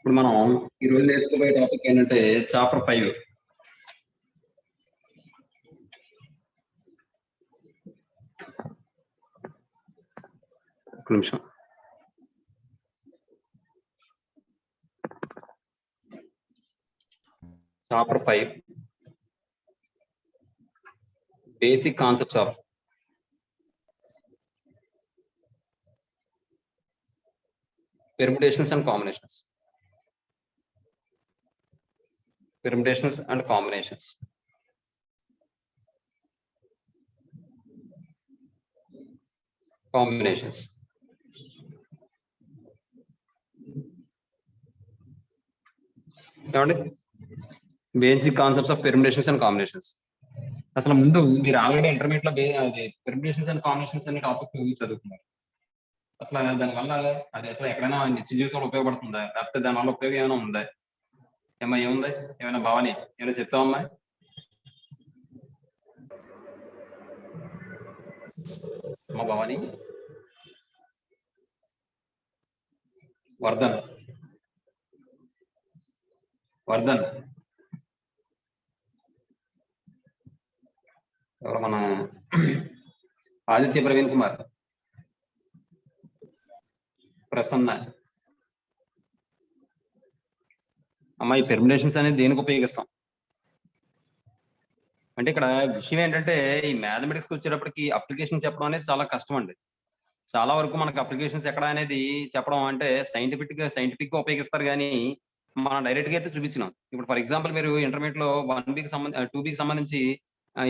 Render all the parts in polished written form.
ఇప్పుడు మనం ఈ రోజు నేర్చుకోబోయే టాపిక్ ఏంటంటే చాప్టర్ 5. ఒక నిమిషం. Chapter 5 basic concepts of permutations and combinations. Permutations and combinations. Combinations. ఏమండి basic concepts of permutations and combinations. అసలు ముందు మీరు ఆల్రెడీ ఇంటర్మీడియట్ లో పెర్మిటేషన్స్ అండ్ కాంబినేషన్స్ అనే టాపిక్ చదువుకున్నారు. అసలు దానివల్ల అది అసలు ఎక్కడైనా నిత్య జీవితంలో ఉపయోగపడుతుందా, లేకపోతే దానివల్ల ఉపయోగం ఏమైనా ఉందా? ఏముంది? ఏమైనా భావని ఏమైనా చెప్తావమ్మా? అమ్మా భవాని, వర్ధన్ ఎవరు? మన ఆదిత్య ప్రవీణ్ కుమార్, ప్రసన్న. అమ్మా, ఈ పెర్మిటేషన్స్ అనేది దేనికి ఉపయోగిస్తాం అంటే ఇక్కడ విషయం ఏంటంటే ఈ మ్యాథమెటిక్స్ కి వచ్చేటప్పటికి అప్లికేషన్ చెప్పడం అనేది చాలా కష్టం అండి. చాలా వరకు మనకు అప్లికేషన్స్ ఎక్కడ అనేది చెప్పడం అంటే సైంటిఫిక్ గా ఉపయోగిస్తారు, కానీ మనం డైరెక్ట్ గా అయితే చూపించినాం. ఇప్పుడు ఫర్ ఎగ్జాంపుల్ మీరు ఇంటర్మీడియట్ లో 1B సంబంధించి 2B సంబంధించి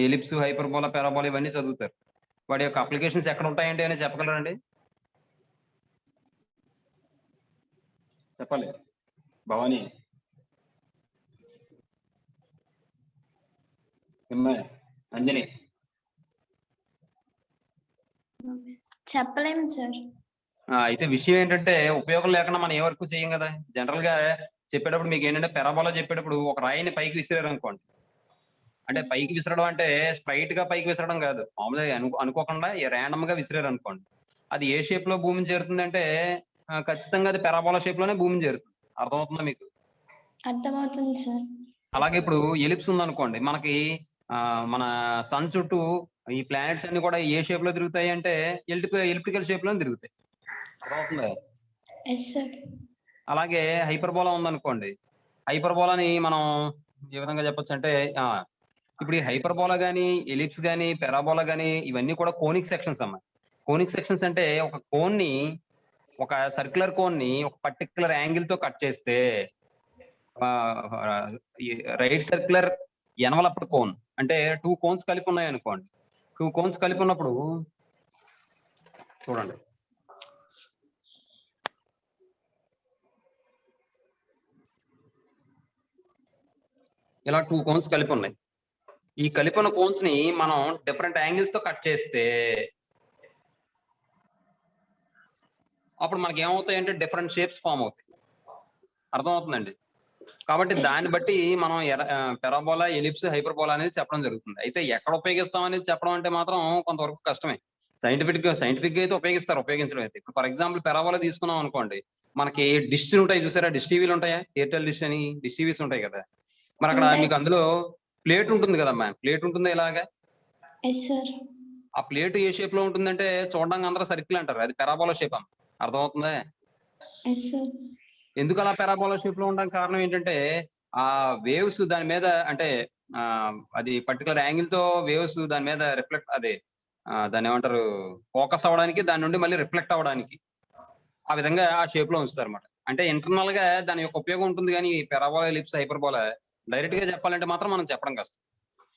ఎలిప్స్, హైపర్బోలా, పారాబోలా ఇవన్నీ చదువుతారు. వాటి యొక్క అప్లికేషన్స్ ఎక్కడ ఉంటాయండి అని చెప్పగలరండి? చెప్పాలి భవాని. అంజని చెప్పలేము సార్. అయితే విషయం ఏంటంటే ఉపయోగం లేకుండా మనం ఏ వరకు చేయం కదా. జనరల్ గా చెప్పేటప్పుడు మీకు ఏంటంటే పెరాబోలా చెప్పేటప్పుడు ఒక రాయిని పైకి విసిరారు అనుకోండి, అంటే పైకి విసరడం అంటే స్ట్రైట్ గా పైకి విసరడం కాదు, మామూలుగా అనుకోకుండా ర్యాండమ్ గా విసిరారు అనుకోండి, అది ఏ షేప్ లో భూమిని చేరుతుందంటే ఖచ్చితంగా అది పెరాబోలా షేప్ లోనే భూమిని చేరుతుంది. అర్థమవుతుందా మీకు? అర్థమవుతుంది సార్. అలాగే ఇప్పుడు ఎలిప్స్ ఉందనుకోండి, మనకి మన సన్ చుట్టూ ఈ ప్లానెట్స్ అన్ని కూడా ఏ షేప్ లో తిరుగుతాయి అంటే ఎలిప్టికల్ షేప్ లో తిరుగుతాయి. అర్థమవుతుందా? అలాగే హైపర్బోలా ఉందనుకోండి, హైపర్బోలాని మనం ఏ విధంగా చెప్పొచ్చు అంటే ఇప్పుడు ఈ హైపర్బోలా గానీ, ఎలిప్స్ గానీ, పారాబోలా గానీ ఇవన్నీ కూడా కోనిక్ సెక్షన్స్ అమ్మా. కోనిక్ సెక్షన్స్ అంటే ఒక కోన్ ని, ఒక సర్క్యులర్ కోన్ ని ఒక పర్టికులర్ యాంగిల్ తో కట్ చేస్తే రైట్ సర్క్యులర్ ఎన్వలప్డ్ కోన్ అంటే 2 కోన్స్ కలిపి ఉన్నాయి అనుకోండి. 2 కోన్స్ కలిపి ఉన్నప్పుడు చూడండి, ఇలా 2 కోన్స్ కలిపి ఉన్నాయి. ఈ కలిపిన కోన్స్ ని మనం డిఫరెంట్ యాంగిల్స్ తో కట్ చేస్తే అప్పుడు మనకి ఏమవుతాయి అంటే డిఫరెంట్ షేప్స్ ఫామ్ అవుతాయి. అర్థమవుతుందండి? కాబట్టి దాన్ని బట్టి మనం పెరాబోలా, ఎలిప్స్, హైపర్బోలా అనేది చెప్పడం జరుగుతుంది. అయితే ఎక్కడ ఉపయోగిస్తాం అనేది చెప్పడం అంటే మాత్రం కొంతవరకు కష్టమే. సైంటిఫిక్ గా అయితే ఉపయోగించడం అయితే. ఇప్పుడు ఫర్ ఎగ్జాంపుల్ పెరాబోలా తీసుకున్నాం అనుకోండి, మనకి డిష్ ఉంటాయి చూసారా, డిష్ టీవీలు ఉంటాయా, ఎయిర్టెల్ డిష్ అని డిష్ టీవీస్ ఉంటాయి కదా. మరి అక్కడ మీకు అందులో ప్లేట్ ఉంటుంది కదమ్మా, ప్లేట్ ఉంటుంది ఇలాగా. ఆ ప్లేట్ ఏ షేప్ లో ఉంటుందంటే చూడడానికి అందరూ సర్కిల్ అంటారు, అది పెరాబోలా షేప్ అమ్మ. అర్థమవుతుందా? ఎందుకు అలా పారాబోలా షేప్ లో ఉండడానికి కారణం ఏంటంటే ఆ వేవ్స్ దాని మీద అంటే అది పర్టికులర్ యాంగిల్ తో వేవ్స్ దాని మీద రిఫ్లెక్ట్ దాన్ని ఏమంటారు ఫోకస్ అవ్వడానికి, దాని నుండి మళ్ళీ రిఫ్లెక్ట్ అవ్వడానికి ఆ విధంగా ఆ షేప్ లో ఉంచుతారు అనమాట. అంటే ఇంటర్నల్ గా దాని యొక్క ఉపయోగం ఉంటుంది, కానీ పారాబోలా, ఎలిప్స్, హైపర్బోలా డైరెక్ట్ గా చెప్పాలంటే మాత్రం మనం చెప్పడం కష్టం.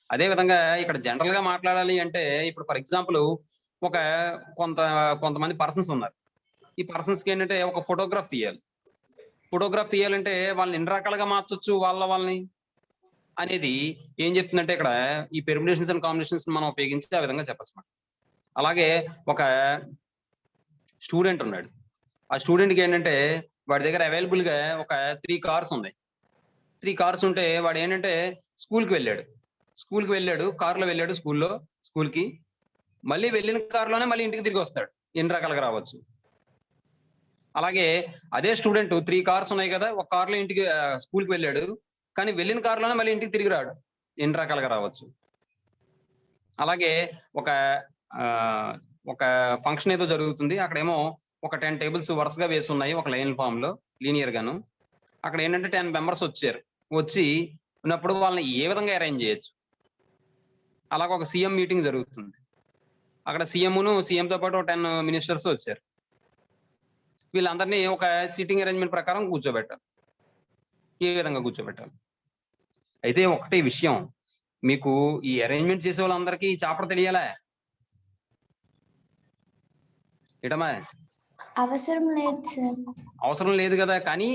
అదే విధంగా ఇక్కడ జనరల్ గా మాట్లాడాలి అంటే ఇప్పుడు ఫర్ ఎగ్జాంపుల్ ఒక కొంతమంది పర్సన్స్ ఉన్నారు. ఈ పర్సన్స్ కి ఏంటంటే ఒక ఫోటోగ్రాఫ్ తీయాలంటే వాళ్ళని ఎన్ని రకాలుగా మార్చొచ్చు వాళ్ళని అనేది ఏం చెప్తుందంటే ఇక్కడ ఈ పెర్మిటేషన్స్ అండ్ కాంబినేషన్స్ మనం ఉపయోగించి ఆ విధంగా చెప్పచ్చు. అలాగే ఒక స్టూడెంట్ ఉన్నాడు. ఆ స్టూడెంట్ కి ఏంటంటే వాడి దగ్గర అవైలబుల్ గా ఒక 3 కార్స్ ఉన్నాయి. 3 కార్స్ ఉంటే వాడు ఏంటంటే స్కూల్కి వెళ్ళాడు, కారులో వెళ్ళాడు స్కూల్కి, మళ్ళీ వెళ్ళిన కారులోనే మళ్ళీ ఇంటికి తిరిగి వస్తాడు. ఎన్ని రకాలుగా రావచ్చు. అలాగే అదే స్టూడెంట్ 3 కార్స్ ఉన్నాయి కదా, ఒక కార్లో ఇంటికి స్కూల్కి వెళ్ళాడు, కానీ వెళ్ళిన కార్లోనే మళ్ళీ ఇంటికి తిరిగి రాడు. ఎన్ని రకాలుగా రావచ్చు. అలాగే ఒక ఒక ఫంక్షన్ ఏదో జరుగుతుంది, అక్కడేమో ఒక 10 టేబుల్స్ వరుసగా వేసి ఉన్నాయి ఒక లైన్ ఫామ్ లో లీనియర్ గాను. అక్కడ ఏంటంటే 10 మెంబర్స్ వచ్చారు. వచ్చి ఉన్నప్పుడు వాళ్ళని ఏ విధంగా అరేంజ్ చేయొచ్చు. అలాగ ఒక సీఎం మీటింగ్ జరుగుతుంది. అక్కడ సీఎంతో పాటు 10 మినిస్టర్స్ వచ్చారు. వీళ్ళందరినీ ఒక సిట్టింగ్ అరేంజ్మెంట్ ప్రకారం కూర్చోబెట్టాలి. ఏ విధంగా కూర్చోబెట్టాలి. అయితే ఒకటే విషయం, మీకు ఈ అరేంజ్మెంట్ చేసే వాళ్ళందరికీ ఈ చాప్టర్ తెలియాలా? ఏటమ్మా? అవసరం లేదు సార్. అవసరం లేదు కదా, కానీ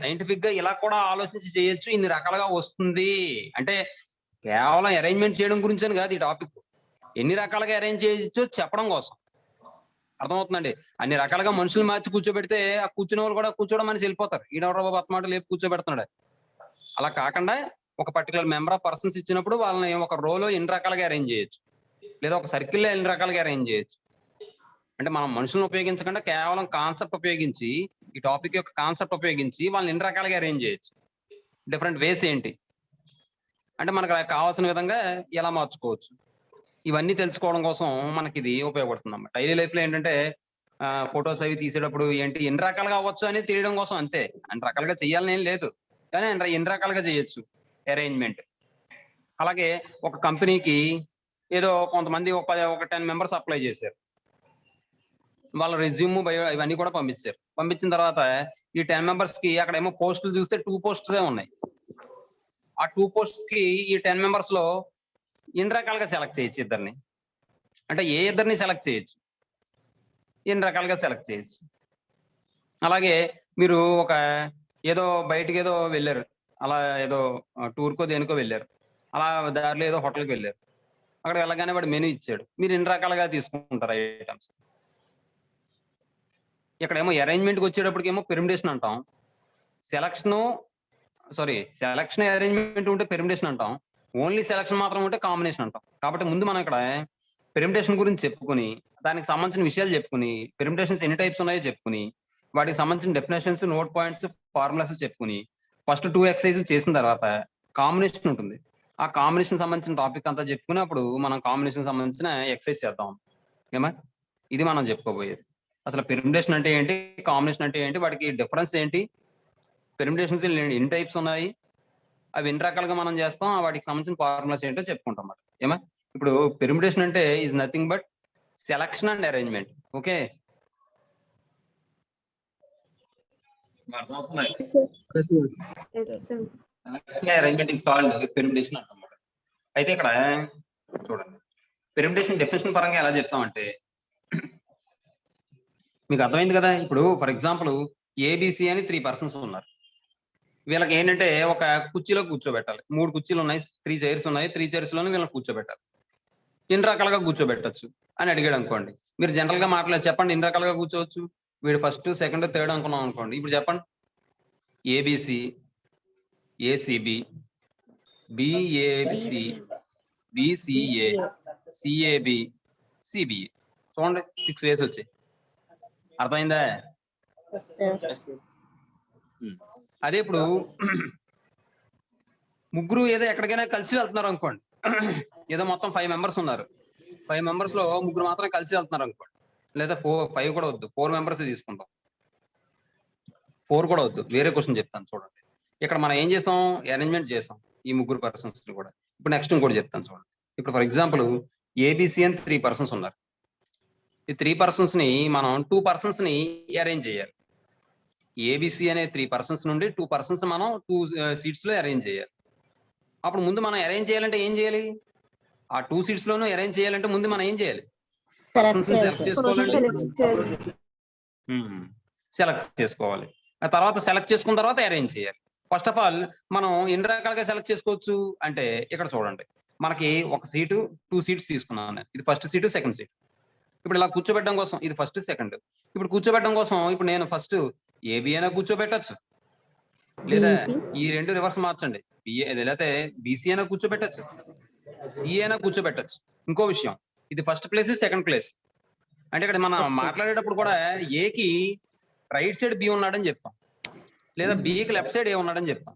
సైంటిఫిక్ గా ఇలా కూడా ఆలోచించి చేయొచ్చు, ఇన్ని రకాలుగా వస్తుంది అంటే కేవలం అరేంజ్మెంట్ చేయడం గురించి అని కాదు ఈ టాపిక్. ఎన్ని రకాలుగా అరేంజ్ చేయొచ్చో చెప్పడం కోసం. అర్థమవుతుందండి. అన్ని రకాలుగా మనుషులు మార్చి కూర్చోబెడితే ఆ కూర్చునే వాళ్ళు కూడా కూర్చోవడం మనిషి వెళ్ళిపోతారు. ఈడెవరో బాబు అత్తమాట లేపు కూర్చోబెడుతున్నాడు. అలా కాకుండా ఒక పర్టికులర్ మెంబర్ ఆఫ్ పర్సన్స్ ఇచ్చినప్పుడు వాళ్ళని ఒక రోలో ఎన్ని రకాలుగా అరేంజ్ చేయొచ్చు, లేదా ఒక సర్కిల్లో ఎన్ని రకాలుగా అరేంజ్ చేయొచ్చు. అంటే మనం మనుషులను ఉపయోగించకుండా కేవలం కాన్సెప్ట్ ఉపయోగించి, ఈ టాపిక్ యొక్క కాన్సెప్ట్ ఉపయోగించి వాళ్ళని ఎన్ని రకాలుగా అరేంజ్ చేయొచ్చు. డిఫరెంట్ వేస్ ఏంటి అంటే మనకు కావాల్సిన విధంగా ఎలా మార్చుకోవచ్చు. ఇవన్నీ తెలుసుకోవడం కోసం మనకి ఇది ఉపయోగపడుతుంది అన్నమాట. డైలీ లైఫ్ లో ఏంటంటే ఫొటోస్ అవి తీసేటప్పుడు ఏంటి ఎన్ని రకాలుగా అవ్వచ్చు అనేది తెలియడం కోసం అంతే. అన్ని రకాలుగా చేయాలని ఏం లేదు, కానీ ఎన్ని రకాలుగా చేయొచ్చు అరేంజ్మెంట్. అలాగే ఒక కంపెనీకి ఏదో కొంతమంది ఒక 10 మెంబర్స్ అప్లై చేశారు. వాళ్ళ రెజ్యూమ్ బయో ఇవన్నీ కూడా పంపించారు. పంపించిన తర్వాత ఈ 10 మెంబర్స్ కి అక్కడేమో పోస్టులు చూస్తే 2 పోస్ట్సే ఉన్నాయి. ఆ 2 పోస్ట్స్ కి ఈ 10 మెంబర్స్ లో ఎన్ని రకాలుగా సెలెక్ట్ చేయొచ్చు ఇద్దరిని. అంటే ఏ ఇద్దరిని సెలెక్ట్ చేయొచ్చు, ఎన్ని రకాలుగా సెలెక్ట్ చేయొచ్చు. అలాగే మీరు ఒక ఏదో బయటకి ఏదో వెళ్ళారు, అలా ఏదో టూర్కో దేనికో వెళ్ళారు. అలా దారిలో ఏదో హోటల్కి వెళ్ళారు. అక్కడ వెళ్ళగానే వాడు మెనూ ఇచ్చాడు. మీరు ఎన్ని రకాలుగా తీసుకుంటారు ఐటమ్స్. ఇక్కడేమో అరేంజ్మెంట్కి వచ్చేటప్పటికేమో పెర్మిటేషన్ అంటాం. సెలక్షన్ అరేంజ్మెంట్ ఉంటే పెర్మిటేషన్ అంటాం. ఓన్లీ సెలక్షన్ మాత్రం ఉంటే కాంబినేషన్ అంటాం. కాబట్టి ముందు మనం ఇక్కడ పెర్మిటేషన్ గురించి చెప్పుకుని, దానికి సంబంధించిన విషయాలు చెప్పుకుని, పెర్మిటేషన్స్ ఎన్ని టైప్స్ ఉన్నాయో చెప్పుకుని, వాటికి సంబంధించిన డెఫినేషన్స్, నోట్ పాయింట్స్, ఫార్ములాస్ చెప్పుకుని, ఫస్ట్ 2 ఎక్సర్సైజ్ చేసిన తర్వాత కాంబినేషన్ ఉంటుంది. ఆ కాంబినేషన్ సంబంధించిన టాపిక్ అంతా చెప్పుకుని అప్పుడు మనం కాంబినేషన్ సంబంధించిన ఎక్సర్సైజ్ చేద్దాం. ఏమా? ఇది మనం చెప్పుకోబోయేది. అసలు పెర్మిటేషన్ అంటే ఏంటి, కాంబినేషన్ అంటే ఏంటి, వాటికి డిఫరెన్స్ ఏంటి, పెర్మిటేషన్స్ ఎన్ని టైప్స్ ఉన్నాయి, అవి ఎన్ని రకాలుగా మనం చేస్తాం, వాటికి సంబంధించిన ఫార్ములాస్ ఏంటో చెప్పుకుంటాం అన్నమాట. ఏమా? ఇప్పుడు పెర్మిటేషన్ అంటే is nothing but selection and arrangement. Okay, arrangement is called permutation అన్నమాట. అయితే ఇక్కడ చూడండి, పెర్మిటేషన్ డెఫినేషన్ పరంగా ఎలా చెప్తామంటే మీకు అర్థమైంది కదా. ఇప్పుడు ఫర్ ఎగ్జాంపుల్ ఏబిసి అని 3 పర్సన్స్ ఉన్నారు. వీళ్ళకి ఏంటంటే ఒక కుర్చీలో కూర్చోబెట్టాలి. 3 కుర్చీలు ఉన్నాయి, 3 చైర్స్ ఉన్నాయి. 3 చైర్స్ లోనే వీళ్ళని కూర్చోబెట్టాలి. ఎన్ని రకాలుగా కూర్చోబెట్టచ్చు అని అడిగాడు అనుకోండి. మీరు జనరల్ గా చెప్పండి ఎన్ని రకాలుగా కూర్చోవచ్చు. వీడు ఫస్ట్, సెకండ్, థర్డ్ అనుకున్నాం అనుకోండి. ఇప్పుడు చెప్పండి. ABC, ACB, BAC, BCA, CAB, CBA. చూడండి 6 వేస్ వచ్చాయి. అర్థమైందా? అదే ఇప్పుడు ముగ్గురు ఏదో ఎక్కడికైనా కలిసి వెళ్తున్నారు అనుకోండి. ఏదో మొత్తం 5 మెంబర్స్ ఉన్నారు. 5 మెంబర్స్ లో ముగ్గురు మాత్రం కలిసి వెళ్తున్నారు అనుకోండి. లేదా 5 కూడా వద్దు, 4 మెంబర్స్ తీసుకుంటాం. 4 కూడా వద్దు, వేరే క్వశ్చన్ చెప్తాను చూడండి. ఇక్కడ మనం ఏం చేసాం, అరేంజ్మెంట్ చేసాం ఈ ముగ్గురు పర్సన్స్ కూడా. ఇప్పుడు నెక్స్ట్ ఇంకోటి చెప్తాను చూడండి. ఇప్పుడు ఫర్ ఎగ్జాంపుల్ ఏబిసి అని 3 పర్సన్స్ ఉన్నారు. ఈ 3 పర్సన్స్ ని మనం 2 పర్సన్స్ ని అరేంజ్ చేయాలి. ఏబిసి అనే 3 పర్సన్స్ నుండి 2 పర్సన్స్ మనం 2 సీట్స్ లో అరేంజ్ చేయాలి. అప్పుడు ముందు మనం అరేంజ్ చేయాలంటే ఏం చేయాలి, ఆ 2 సీట్స్ లోనూ అరేంజ్ చేయాలంటే ముందు మనం ఏం చేయాలి, పర్సన్స్ సెలెక్ట్ చేసుకోవాలండి. సెలెక్ట్ చేసుకోవాలి. ఆ తర్వాత సెలెక్ట్ చేసుకున్న తర్వాత అరేంజ్ చేయాలి. ఫస్ట్ ఆఫ్ ఆల్ మనం ఎన్ని రకాలుగా సెలెక్ట్ చేసుకోవచ్చు అంటే ఇక్కడ చూడండి, మనకి ఒక సీటు 2 సీట్స్ తీసుకున్నాను. ఇది ఫస్ట్ సీటు, సెకండ్ సీట్. ఇప్పుడు ఇలా కూర్చోబెట్టడం కోసం ఇది ఫస్ట్, సెకండ్. ఇప్పుడు కూర్చోబెట్టడం కోసం ఇప్పుడు నేను ఫస్ట్ ఏబి అయినా కూర్చోబెట్టచ్చు, లేదా ఈ 2 రివర్స్ మార్చండి, లేకపోతే బీసీ అయినా కూర్చోబెట్టచ్చు, సి అయినా కూర్చోబెట్టచ్చు. ఇంకో విషయం, ఇది ఫస్ట్ ప్లేస్, సెకండ్ ప్లేస్. అంటే ఇక్కడ మనం మాట్లాడేటప్పుడు కూడా ఏకి రైట్ సైడ్ బి ఉన్నాడని చెప్తాం, లేదా బికి లెఫ్ట్ సైడ్ ఏ ఉన్నాడని చెప్తాం.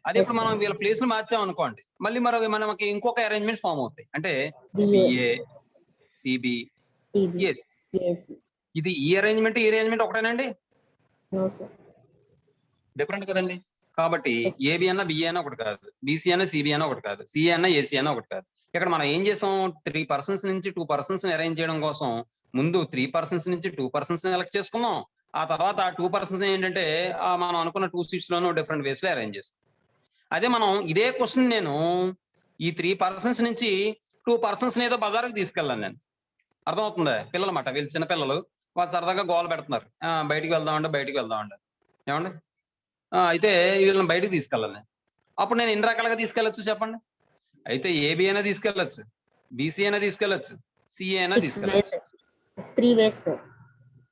అది ఇప్పుడు మనం వీళ్ళ ప్లేస్ మార్చాం అనుకోండి, మళ్ళీ మనకి ఇంకొక అరేంజ్మెంట్స్ ఫామ్ అవుతాయి. అంటే బిఏ, సిబి, ఎస్. ఇది ఈ అరేంజ్మెంట్ ఒకటేనండి, డిఫరెంట్ కదండి. కాబట్టి ఏబి అన్న బిఏ అన్న ఒకటి కాదు, బీసీ అన్న సిబి అన్న ఒకటి కాదు, సిఏ అన్న ఏసీ అన్న ఒకటి కాదు. ఇక్కడ మనం ఏం చేసాం, 3 పర్సన్స్ నుంచి 2 పర్సన్స్ అరేంజ్ చేయడం కోసం ముందు 3 పర్సన్స్ నుంచి 2 పర్సన్స్ సెలెక్ట్ చేసుకున్నాం. ఆ తర్వాత ఆ 2 పర్సన్స్ ఏంటంటే మనం అనుకున్న 2 సీట్స్ లోనూ డిఫరెంట్ వేస్ లో అరేంజ్ చేస్తాం. అదే మనం ఇదే క్వశ్చన్ నేను ఈ 3 పర్సన్స్ నుంచి 2 పర్సన్స్ ఏదో బజార్కి తీసుకెళ్ళాను నేను. అర్థమవుతుందా? పిల్లలు మాట, వీళ్ళు చిన్నపిల్లలు, వాళ్ళు సరదాగా గోల పెడుతున్నారు, బయటికి వెళ్దామంటే ఏమండి, అయితే వీళ్ళని బయటికి తీసుకెళ్ళాలి నేను. అప్పుడు నేను ఎన్ని రకాలుగా తీసుకెళ్ళొచ్చు చెప్పండి? అయితే ఏబి అయినా తీసుకెళ్ళొచ్చు, బీసీ అయినా తీసుకెళ్ళొచ్చు, సిఏ అయినా తీసుకెళ్ళొచ్చు.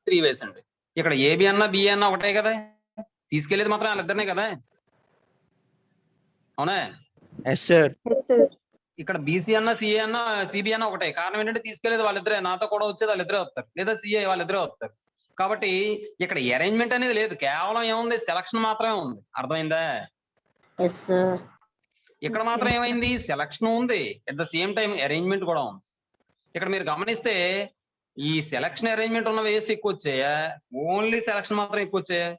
3 వేస్ అండి. ఇక్కడ ఏబి అన్నా బిఏ అన్నా ఒకటే కదా, తీసుకెళ్లేది మాత్రం వాళ్ళిద్దరినే కదా, అవునా? ఇక్కడ బీసీ అన్నా సిఏ అన్నా సిబి అన్నా ఒకటే. కారణం ఏంటంటే తీసుకెళ్లేది వాళ్ళిద్దరే, నాతో కూడా వచ్చేది వాళ్ళిద్దరే వస్తారు, లేదా సిఏ వాళ్ళిద్దరే వస్తారు. కాబట్టి ఇక్కడ అరేంజ్మెంట్ అనేది లేదు, కేవలం ఏముంది, సెలక్షన్ మాత్రమే ఉంది. అర్థమైందా? ఇక్కడ మాత్రం ఏమైంది, సెలక్షన్ ఉంది, at the same time arrangement కూడా ఉంది. ఇక్కడ మీరు గమనిస్తే ఈ సెలక్షన్ అరేంజ్మెంట్ ఉన్న వేస్ ఎక్కువ వచ్చాయా, ఓన్లీ సెలక్షన్ మాత్రం ఎక్కువ వచ్చాయా?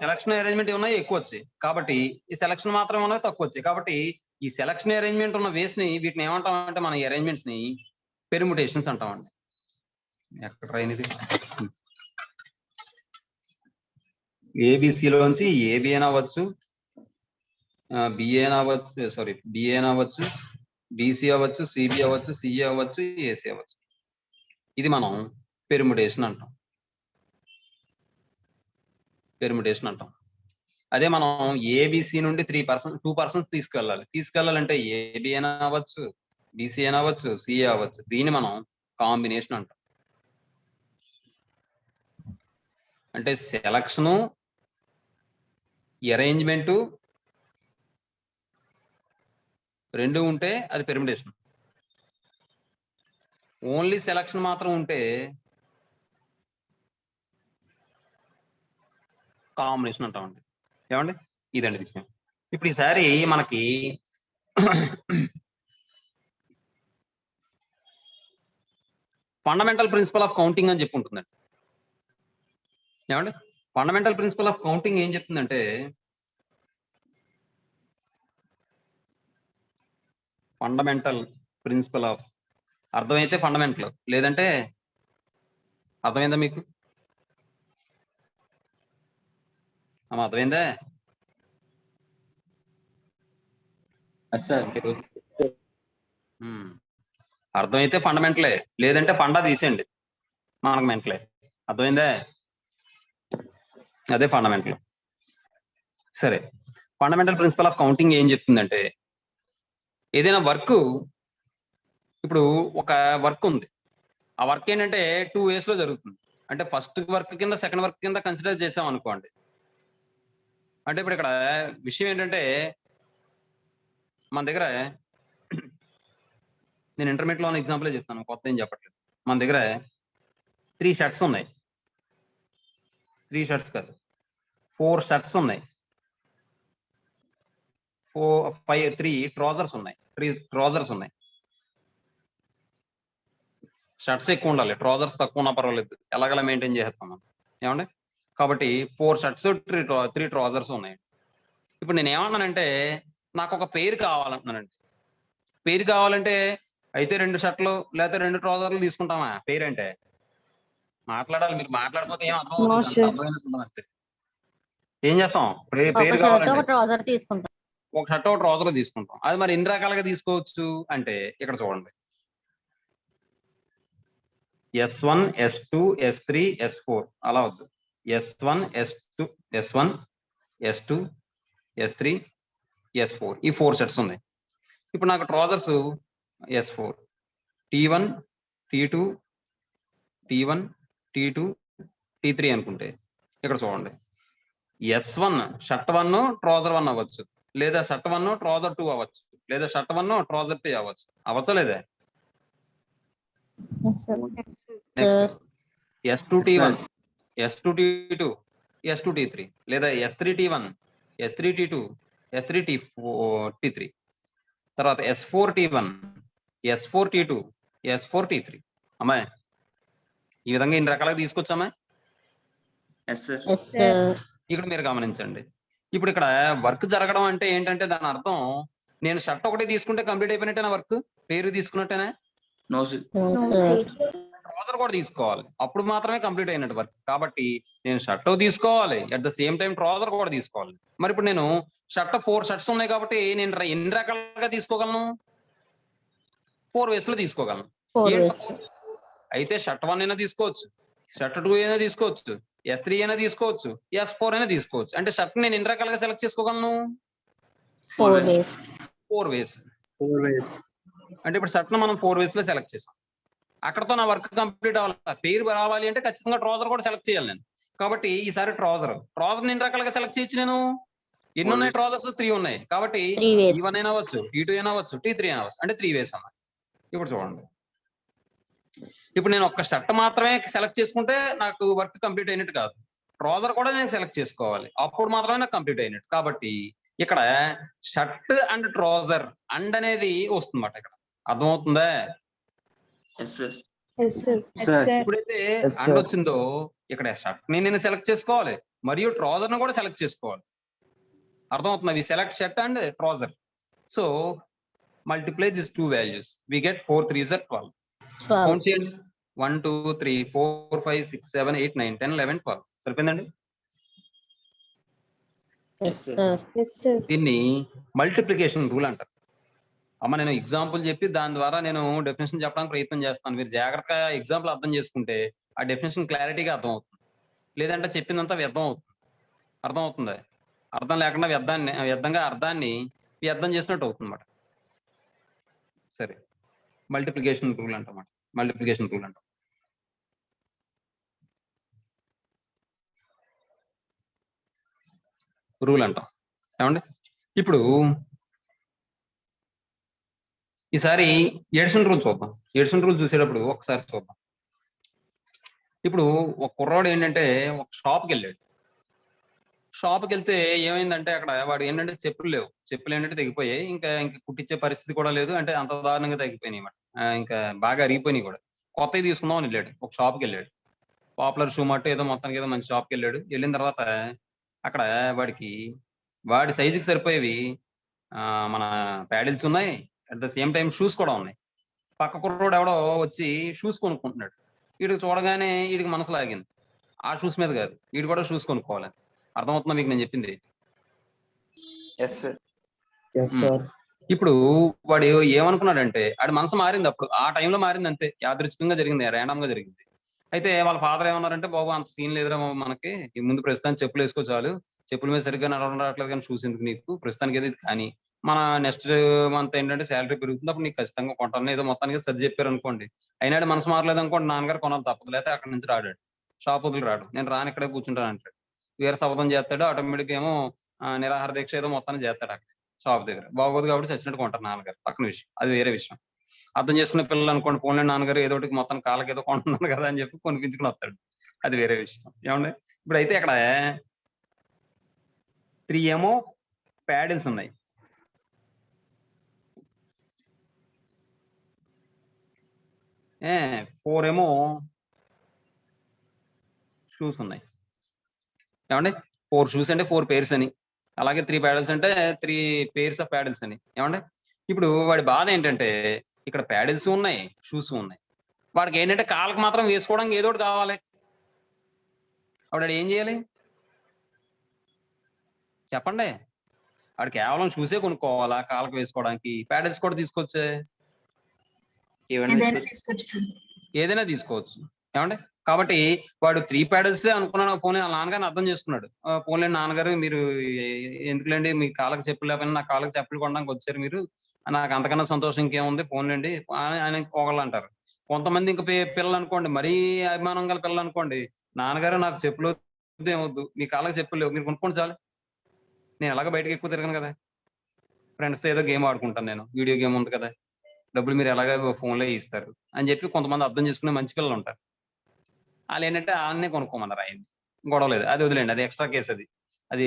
సెలక్షన్ అరేంజ్మెంట్ ఉన్నాయి ఎక్కువ వచ్చాయి, కాబట్టి ఈ సెలక్షన్ మాత్రం ఉన్నాయి తక్కువ వచ్చాయి. కాబట్టి ఈ సెలక్షన్ అరేంజ్మెంట్ ఉన్న వేస్ ని వీటిని ఏమంటాం అంటే మన అరేంజ్మెంట్స్ ని పెర్ముటేషన్స్ అంటామండి. ఎక్కడ ట్రైన్ ఇది, ఏబిసిలోంచి ఏబి అని అవ్వచ్చు, బిఏ అని అవ్వచ్చు, బిఏ అని అవ్వచ్చు, బీసీ అవ్వచ్చు, సిబి అవ్వచ్చు, సిఏ అవ్వచ్చు, ఏసీ అవ్వచ్చు. ఇది మనం పెర్ముటేషన్ అంటాం. అదే మనం ఏబిసి నుండి 2 పర్సన్స్ తీసుకెళ్ళాలంటే ఏబి అని అవ్వచ్చు, బీసీ అని అవ్వచ్చు, సిఏ అవ్వచ్చు. దీన్ని మనం కాంబినేషన్ అంటాం. అంటే సెలక్షను, అరేంజ్మెంటు రెండు ఉంటే అది పెర్ముటేషన్. ఓన్లీ సెలక్షన్ మాత్రం ఉంటే కాంబినేషన్ అంటామండి. ఏమండి, ఇదండి విషయం. ఇప్పుడు ఈసారి మనకి ఫండమెంటల్ ప్రిన్సిపల్ ఆఫ్ కౌంటింగ్ అని చెప్పి ఉంటుందండి. ఏమండి, ఫండమెంటల్ ప్రిన్సిపల్ ఆఫ్ కౌంటింగ్ ఏం చెప్తుందంటే, ఫండమెంటల్ ప్రిన్సిపల్ ఆఫ్, అర్థమైతే ఫండమెంటల్, లేదంటే అర్థమైందా మీకు? అర్థమైందా? అర్థమైతే ఫండమెంటలే, లేదంటే ఫండా తీసేయండి, మనకు మెంటలే. అర్థమైందా? అదే ఫండమెంటల్. సరే, ఫండమెంటల్ ప్రిన్సిపల్ ఆఫ్ కౌంటింగ్ ఏం చెప్తుందంటే, ఏదైనా వర్క్, ఇప్పుడు ఒక వర్క్ ఉంది, ఆ వర్క్ ఏంటంటే 2 వేస్ లో జరుగుతుంది. అంటే ఫస్ట్ వర్క్ కింద, సెకండ్ వర్క్ కింద కన్సిడర్ చేసాం అనుకోండి. అంటే ఇప్పుడు ఇక్కడ విషయం ఏంటంటే, మన దగ్గర, నేను ఇంటర్మీడియట్ లో ఉన్న ఎగ్జాంపులే చెప్తాను, కొత్త ఏం చెప్పట్లేదు. మన దగ్గర 3 షర్ట్స్ ఉన్నాయి, 3 షర్ట్స్ కాదు, 4 షర్ట్స్ ఉన్నాయి, 3 ట్రౌజర్స్ ఉన్నాయి, 3 ట్రౌజర్స్ ఉన్నాయి. షర్ట్స్ ఎక్కువ ఉండాలి, ట్రౌజర్స్ తక్కువ ఉన్నా పర్వాలేదు, ఎలాగలా మెయింటైన్ చేస్తాం మనం. ఏమండి, కాబట్టి 4 షర్ట్స్ 3 ట్రౌజర్స్ ఉన్నాయి. ఇప్పుడు నేను ఏమన్నానంటే, నాకు ఒక పెయిర్ కావాలంటున్నానండి. పెయిర్ కావాలంటే అయితే 2 షర్ట్లు లేకపోతే 2 ట్రౌజర్లు తీసుకుంటామా? పెయిర్ అంటే మాట్లాడాలి, మీరు మాట్లాడకపోతే ఏం అర్థం అవుతుంది? ఏం చేస్తాం? పెయిర్ కావాలంటే ఒక షర్ట్ ఒక ట్రౌజర్ తీసుకుంటాం. అది మరి ఎన్ని రకాలుగా తీసుకోవచ్చు అంటే ఇక్కడ చూడండి, S1, S2, S3, S4 అలా వద్దు, S1, S2, S1, S2, S3, S4 ఈ 4 సెట్స్ ఉన్నాయి. ఇప్పుడు నాకు trousers S4, T1, T2, T1, T2, T3 అనుకుంటే ఇక్కడ చూడండి, S1 షర్ట్ 1 ట్రౌజర్ 1 అవ్వచ్చు, లేదా షర్ట్ 1 ట్రౌజర్ 2 అవ్వచ్చు, లేదా షర్ట్ 1 ట్రౌజర్ 3 అవ్వచ్చు. అవ్వచ్చా లేదా? నెక్స్ట్ S2T1, S2T2, S2T3 లేదా S3T1, S3T2, S3T3, తర్వాత S4T1, S4T2, S4T3. అమ్మాయి ఈ విధంగా ఇన్ని రకాలుగా తీసుకొచ్చామా? ఇక్కడ మీరు గమనించండి. ఇప్పుడు ఇక్కడ వర్క్ జరగడం అంటే ఏంటంటే దాని అర్థం నేను షర్ట్ ఒకటి తీసుకుంటే కంప్లీట్ అయిపోయినట్టేనా వర్క్? పేరు తీసుకున్నట్టేనా? ట్రౌజర్ కూడా తీసుకోవాలి, అప్పుడు మాత్రమే కంప్లీట్ అయినట్టు వర్క్. కాబట్టి నేను షర్ట్ తీసుకోవాలి, at the same time trouser కూడా తీసుకోవాలి. మరి ఇప్పుడు నేను షర్ట్ 4 షర్ట్స్ ఉన్నాయి కాబట్టి నేను ఎన్ని రకాలుగా తీసుకోగలను? 4 వేస్ లో తీసుకోగలను. అయితే షర్ట్ 1 అయినా తీసుకోవచ్చు, షర్ట్ 2 అయినా తీసుకోవచ్చు, S3 అయినా తీసుకోవచ్చు, S4 అయినా తీసుకోవచ్చు. అంటే షర్ట్ నేను ఎన్ని రకాలుగా సెలెక్ట్ చేసుకోగలను? 4 వేస్. అంటే ఇప్పుడు షర్ట్ ను మనం 4 వేస్ లో సెలెక్ట్ చేసాం. అక్కడతో నా వర్క్ కంప్లీట్ అవ్వాలి. పేరు రావాలి అంటే ఖచ్చితంగా ట్రౌజర్ కూడా సెలెక్ట్ చేయాలి నేను. కాబట్టి ఈసారి ట్రౌజర్ ఎన్ని రకాలుగా సెలెక్ట్ చేయొచ్చు నేను? ఎన్ని ఉన్నాయి ట్రౌజర్స్? 3 ఉన్నాయి. కాబట్టి T1 అయినా అవ్వచ్చు, T2 అయినా అవ్వచ్చు, T3 అయినా అవ్వచ్చు. అంటే 3 వేస్ అన్నమాట. ఇప్పుడు చూడండి, ఇప్పుడు నేను ఒక్క షర్ట్ మాత్రమే సెలెక్ట్ చేసుకుంటే నాకు వర్క్ కంప్లీట్ అయినట్టు కాదు. ట్రౌజర్ కూడా నేను సెలెక్ట్ చేసుకోవాలి, అప్పుడు మాత్రమే నాకు కంప్లీట్ అయినట్టు. కాబట్టి ఇక్కడ షర్ట్ అండ్ ట్రౌజర్ అండ్ అనేది వస్తుందన్నమాట. ఇక్కడ అర్థమవుతుందా? ఎప్పుడైతే అండ్ వచ్చిందో ఇక్కడ షర్ట్ ని నేను సెలెక్ట్ చేసుకోవాలి మరియు ట్రౌజర్ ను కూడా సెలెక్ట్ చేసుకోవాలి. అర్థమవుతుంది? We select shirt and trouser. So multiply this 2 values, we get 4 3s are 12. Count చేయండి. 1 2 3 4 5 6 7 8 9 10 11 12. సరిపోయిందండి? దీన్ని మల్టిప్లికేషన్ రూల్ అంటారు. అమ్మ నేను ఎగ్జాంపుల్ చెప్పి దాని ద్వారా నేను డెఫినేషన్ చెప్పడానికి ప్రయత్నం చేస్తాను. మీరు జాగ్రత్తగా ఎగ్జాంపుల్ అర్థం చేసుకుంటే ఆ డెఫినేషన్ క్లారిటీగా అర్థం అవుతుంది. లేదంటే చెప్పిందంతా వ్యర్థం అవుతుంది. అర్థమవుతుందా? అర్థం లేకుండా వ్యర్థంగా అర్థాన్ని వ్యర్థం చేసినట్టు అవుతుంది అన్నమాట. సరే, మల్టిప్లికేషన్ రూల్ అంటాం. మల్టిప్లికేషన్ రూల్ అంటాం. రూల్ అంటాం. ఏమండి? ఇప్పుడు ఈసారి ఎడిషన్ రూల్ చూద్దాం. ఎడిషన్ రూల్ చూసేటప్పుడు ఒకసారి చూద్దాం. ఇప్పుడు ఒక కుర్రాడు ఏంటంటే ఒక షాప్కి వెళ్ళాడు. షాప్కి వెళ్తే ఏమైందంటే అక్కడ వాడు ఏంటంటే చెప్పులు లేవు. చెప్పులు ఏంటంటే తెగిపోయాయి. ఇంకా కుట్టించే పరిస్థితి కూడా లేదు. అంటే అంత దారుణంగా తగ్గిపోయినాయి అన్నమాట. ఇంకా బాగా అరిగిపోయినాయి కూడా. కొత్తవి తీసుకుందాం అని వెళ్ళాడు. ఒక షాప్కి వెళ్ళాడు. పాపులర్ షూ మార్ట్ ఏదో మొత్తానికి ఏదో మంచి షాప్కి వెళ్ళాడు. వెళ్ళిన తర్వాత అక్కడ వాడి సైజుకి సరిపోయేవి మన ప్యాడిల్స్ ఉన్నాయి. At the same time shoes కూడా ఉన్నాయి. పక్క కుర్రోడు ఎవడో వచ్చి షూస్ కొనుక్కుంటున్నాడు. వీడికి చూడగానే వీడికి మనసు లాగింది. ఆ షూస్ మీద కాదు, వీడు కూడా షూస్ కొనుక్కోవాలి. అర్థమవుతుందా మీకు నేను చెప్పింది? ఇప్పుడు వాడు ఏమనుకున్నాడంటే ఆడి మనసు మారింది. అప్పుడు ఆ టైంలో మారింది అంతే. యాదృచ్ఛికంగా జరిగింది, ర్యాండమ్ గా జరిగింది. అయితే వాళ్ళ ఫాదర్ ఏమన్నారంటే, బాబు అంత సీన్ లేదురా మనకి, ఈ ముందు ప్రస్తుతానికి చెప్పులు వేసుకో చాలు, చెప్పుల మీద సరిగ్గా నడవడం రావట్లేదు కానీ షూస్ ఎందుకు నీకు, ప్రస్తుతానికి ఏది కానీ మన నెక్స్ట్ మంత్ ఏంటంటే శాలరీ పెరుగుతుంది, అప్పుడు నీకు ఖచ్చితంగా కొంటాను ఏదో మొత్తానికి సర్ది చెప్పారు అనుకోండి. అయినాడు మనసు మారలేదు అనుకోండి, నాన్నగారు కొనాలి తప్పదు, లేకపోతే అక్కడి నుంచి రాడాడు, షాప్ వదిలి రాడు, నేను రాని ఇక్కడే కూర్చుంటాను అంటాడు. వేరే శపథం చేస్తాడు, ఆటోమేటిక్ ఏమో నిరాహార దీక్ష ఏదో మొత్తాన్ని చేస్తాడు అక్కడ షాప్ దగ్గర. బాగోదు కాబట్టి చచ్చినట్టు కొంటారు నాన్నగారు, పక్కన విషయం, అది వేరే విషయం. అర్థం చేసుకునే పిల్లలు అనుకోండి, పోన్లే నాన్నగారు ఏదో ఒకటి మొత్తం కాళ్ళకి ఏదో కొంటున్నాను కదా అని చెప్పి కొనిపించుకుని వస్తాడు, అది వేరే విషయం. ఏమండి? ఇప్పుడు అయితే ఇక్కడ 3 ఏమో ప్యాడిల్స్ ఉన్నాయి, 4 ఏమో షూస్ ఉన్నాయి. ఏమండి? 4 షూస్ అంటే 4 పేర్స్ అని, అలాగే 3 ప్యాడిల్స్ అంటే 3 పేర్స్ ఆఫ్ ప్యాడిల్స్ అని. ఏమండి? ఇప్పుడు వాడి బాధ ఏంటంటే ఇక్కడ ప్యాడిల్స్ ఉన్నాయి, షూస్ ఉన్నాయి. వాడికి ఏంటంటే కాళ్ళకి మాత్రం వేసుకోవడానికి ఏదో ఒకటి కావాలి. అప్పుడు ఏం చేయాలి చెప్పండి? వాడు కేవలం షూసే కొనుక్కోవాలా కాళ్ళకి వేసుకోవడానికి? ప్యాడిల్స్ కూడా తీసుకోవచ్చే, ఏదైనా తీసుకోవచ్చు. ఏమండి? కాబట్టి వాడు 3 ప్యాడిల్స్ అనుకున్నాడు. పోనీ వాళ్ళ నాన్నగారిని అర్థం చేసుకున్నాడు. పోనీ నాన్నగారు మీరు ఎందుకులేండి, మీ కాళ్ళకి చెప్పులు లేకపోయినా నా కాళ్ళకి చెప్పులు కొనడానికి వచ్చారు మీరు, నాకు అంతకన్నా సంతోషం ఇంకేముంది, పోన్లేండి అని ఒకళ్ళు అంటారు. కొంతమంది ఇంక పిల్లలు అనుకోండి, మరీ అభిమానం గల పిల్లలు అనుకోండి, నాన్నగారు నాకు చెప్పులు ఏమొద్దు, మీ కాళ్ళకి చెప్పులు లేవు, మీరు కొనుక్కోండి చాలు, నేను ఎలాగో బయటకు ఎక్కువ తిరగను కదా, ఫ్రెండ్స్తో ఏదో గేమ్ ఆడుకుంటాను, నేను వీడియో గేమ్ ఉంది కదా, డబ్బులు మీరు ఎలాగ ఫోన్లో ఇస్తారు అని చెప్పి కొంతమంది అర్థం చేసుకునే మంచి పిల్లలు ఉంటారు. వాళ్ళు ఏంటంటే ఆన్నే కొనుక్కోమన్నారు ఆయన్ని. గొడవ లేదు. అది వదిలేండి. అది ఎక్స్ట్రా కేస్ అది. అది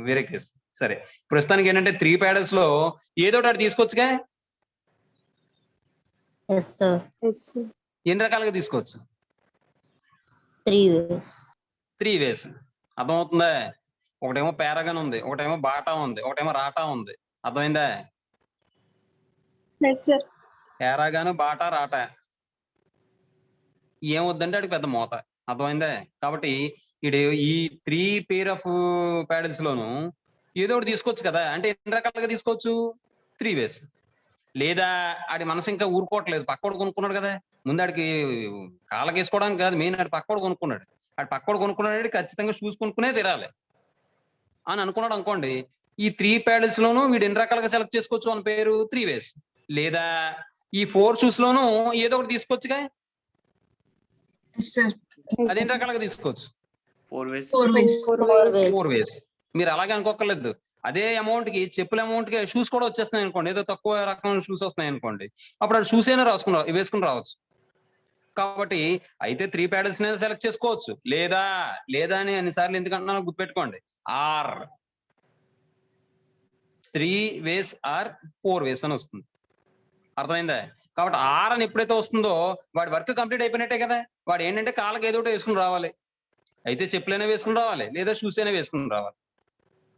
వేరే కేసు. సరే. ప్రస్తుతానికి ఏంటంటే 3 ప్యాడెస్‌లో ఏదో ఒకటి తీసుకోవచ్చుగా? Yes sir. ఎన్ని రకాలుగా తీసుకోవచ్చు? 3 వేస్. 3 వేస్. అర్థమవుతుందా? ఒకటేమో పారాగన్ ఉంది. ఒకటేమో బాటా ఉంది. ఒకటేమో రాటా ఉంది. అర్థమైందా? Yes sir. పారాగాను, బాటా, రాటా. ఏమొద్దంటే ఆడికి పెద్ద మోత. అర్థమైందా? కాబట్టి ఈడు ఈ 3 పెయిర్ ఆఫ్ ప్యాడెల్స్ లోను ఏదో ఒకటి తీసుకోవచ్చు కదా! అంటే ఎన్ని రకాలుగా తీసుకోవచ్చు? 3 వేస్. లేదా ఆడి మనసు ఇంకా ఊరుకోవట్లేదు. పక్కోడు కొనుక్కున్నాడు కదా! ముందు ఆడికి కాళ్ళకేసుకోవడానికి కాదు మెయిన్ ఆడు పక్కోడు కొనుక్కున్నాడు. ఆడు పక్కోడు కొనుక్కున్నాడంటే ఖచ్చితంగా షూస్ కొనుక్కునే తీరాలి. అని అనుకున్నాడు అనుకోండి. ఈ 3 ప్యాడెల్స్ లోను వీడు ఎన్ని రకాలుగా సెలెక్ట్ చేసుకోవచ్చు అని పేరు 3 వేస్. లేదా ఈ 4 షూస్ లోను ఏదో ఒకటి తీసుకోవచ్చుగా? Yes sir. అది ఎన్ని రకాలుగా తీసుకోవచ్చు? 4 ways. 4 ways. 4 వేస్. మీరు అలాగే అనుకోక్కర్లేదు. అదే అమౌంట్ కి చెప్పుల అమౌంట్ కి షూస్ కూడా వచ్చేస్తున్నాయి అనుకోండి. ఏదో తక్కువ రకమైన షూస్ వస్తున్నాయి అనుకోండి. అప్పుడు ఆ షూస్ అయినా వేసుకుని రావచ్చు. కాబట్టి అయితే 3 ప్యాడెల్స్ అయినా సెలెక్ట్ చేసుకోవచ్చు. లేదా అని అన్నిసార్లు ఎందుకంటున్నానో గుర్తుపెట్టుకోండి. ఆర్ 3 వేస్ ఆర్ 4 వేస్ అని వస్తుంది. అర్థమైందా? కాబట్టి ఆర్ అని ఎప్పుడైతే వస్తుందో వాడి వర్క్ కంప్లీట్ అయిపోయినట్టే కదా! వాడు ఏంటంటే కాళ్ళకి ఏదో ఒకటి వేసుకుని రావాలి. అయితే చెప్పులైనా వేసుకుని రావాలి. లేదా షూస్ అయినా వేసుకుని రావాలి.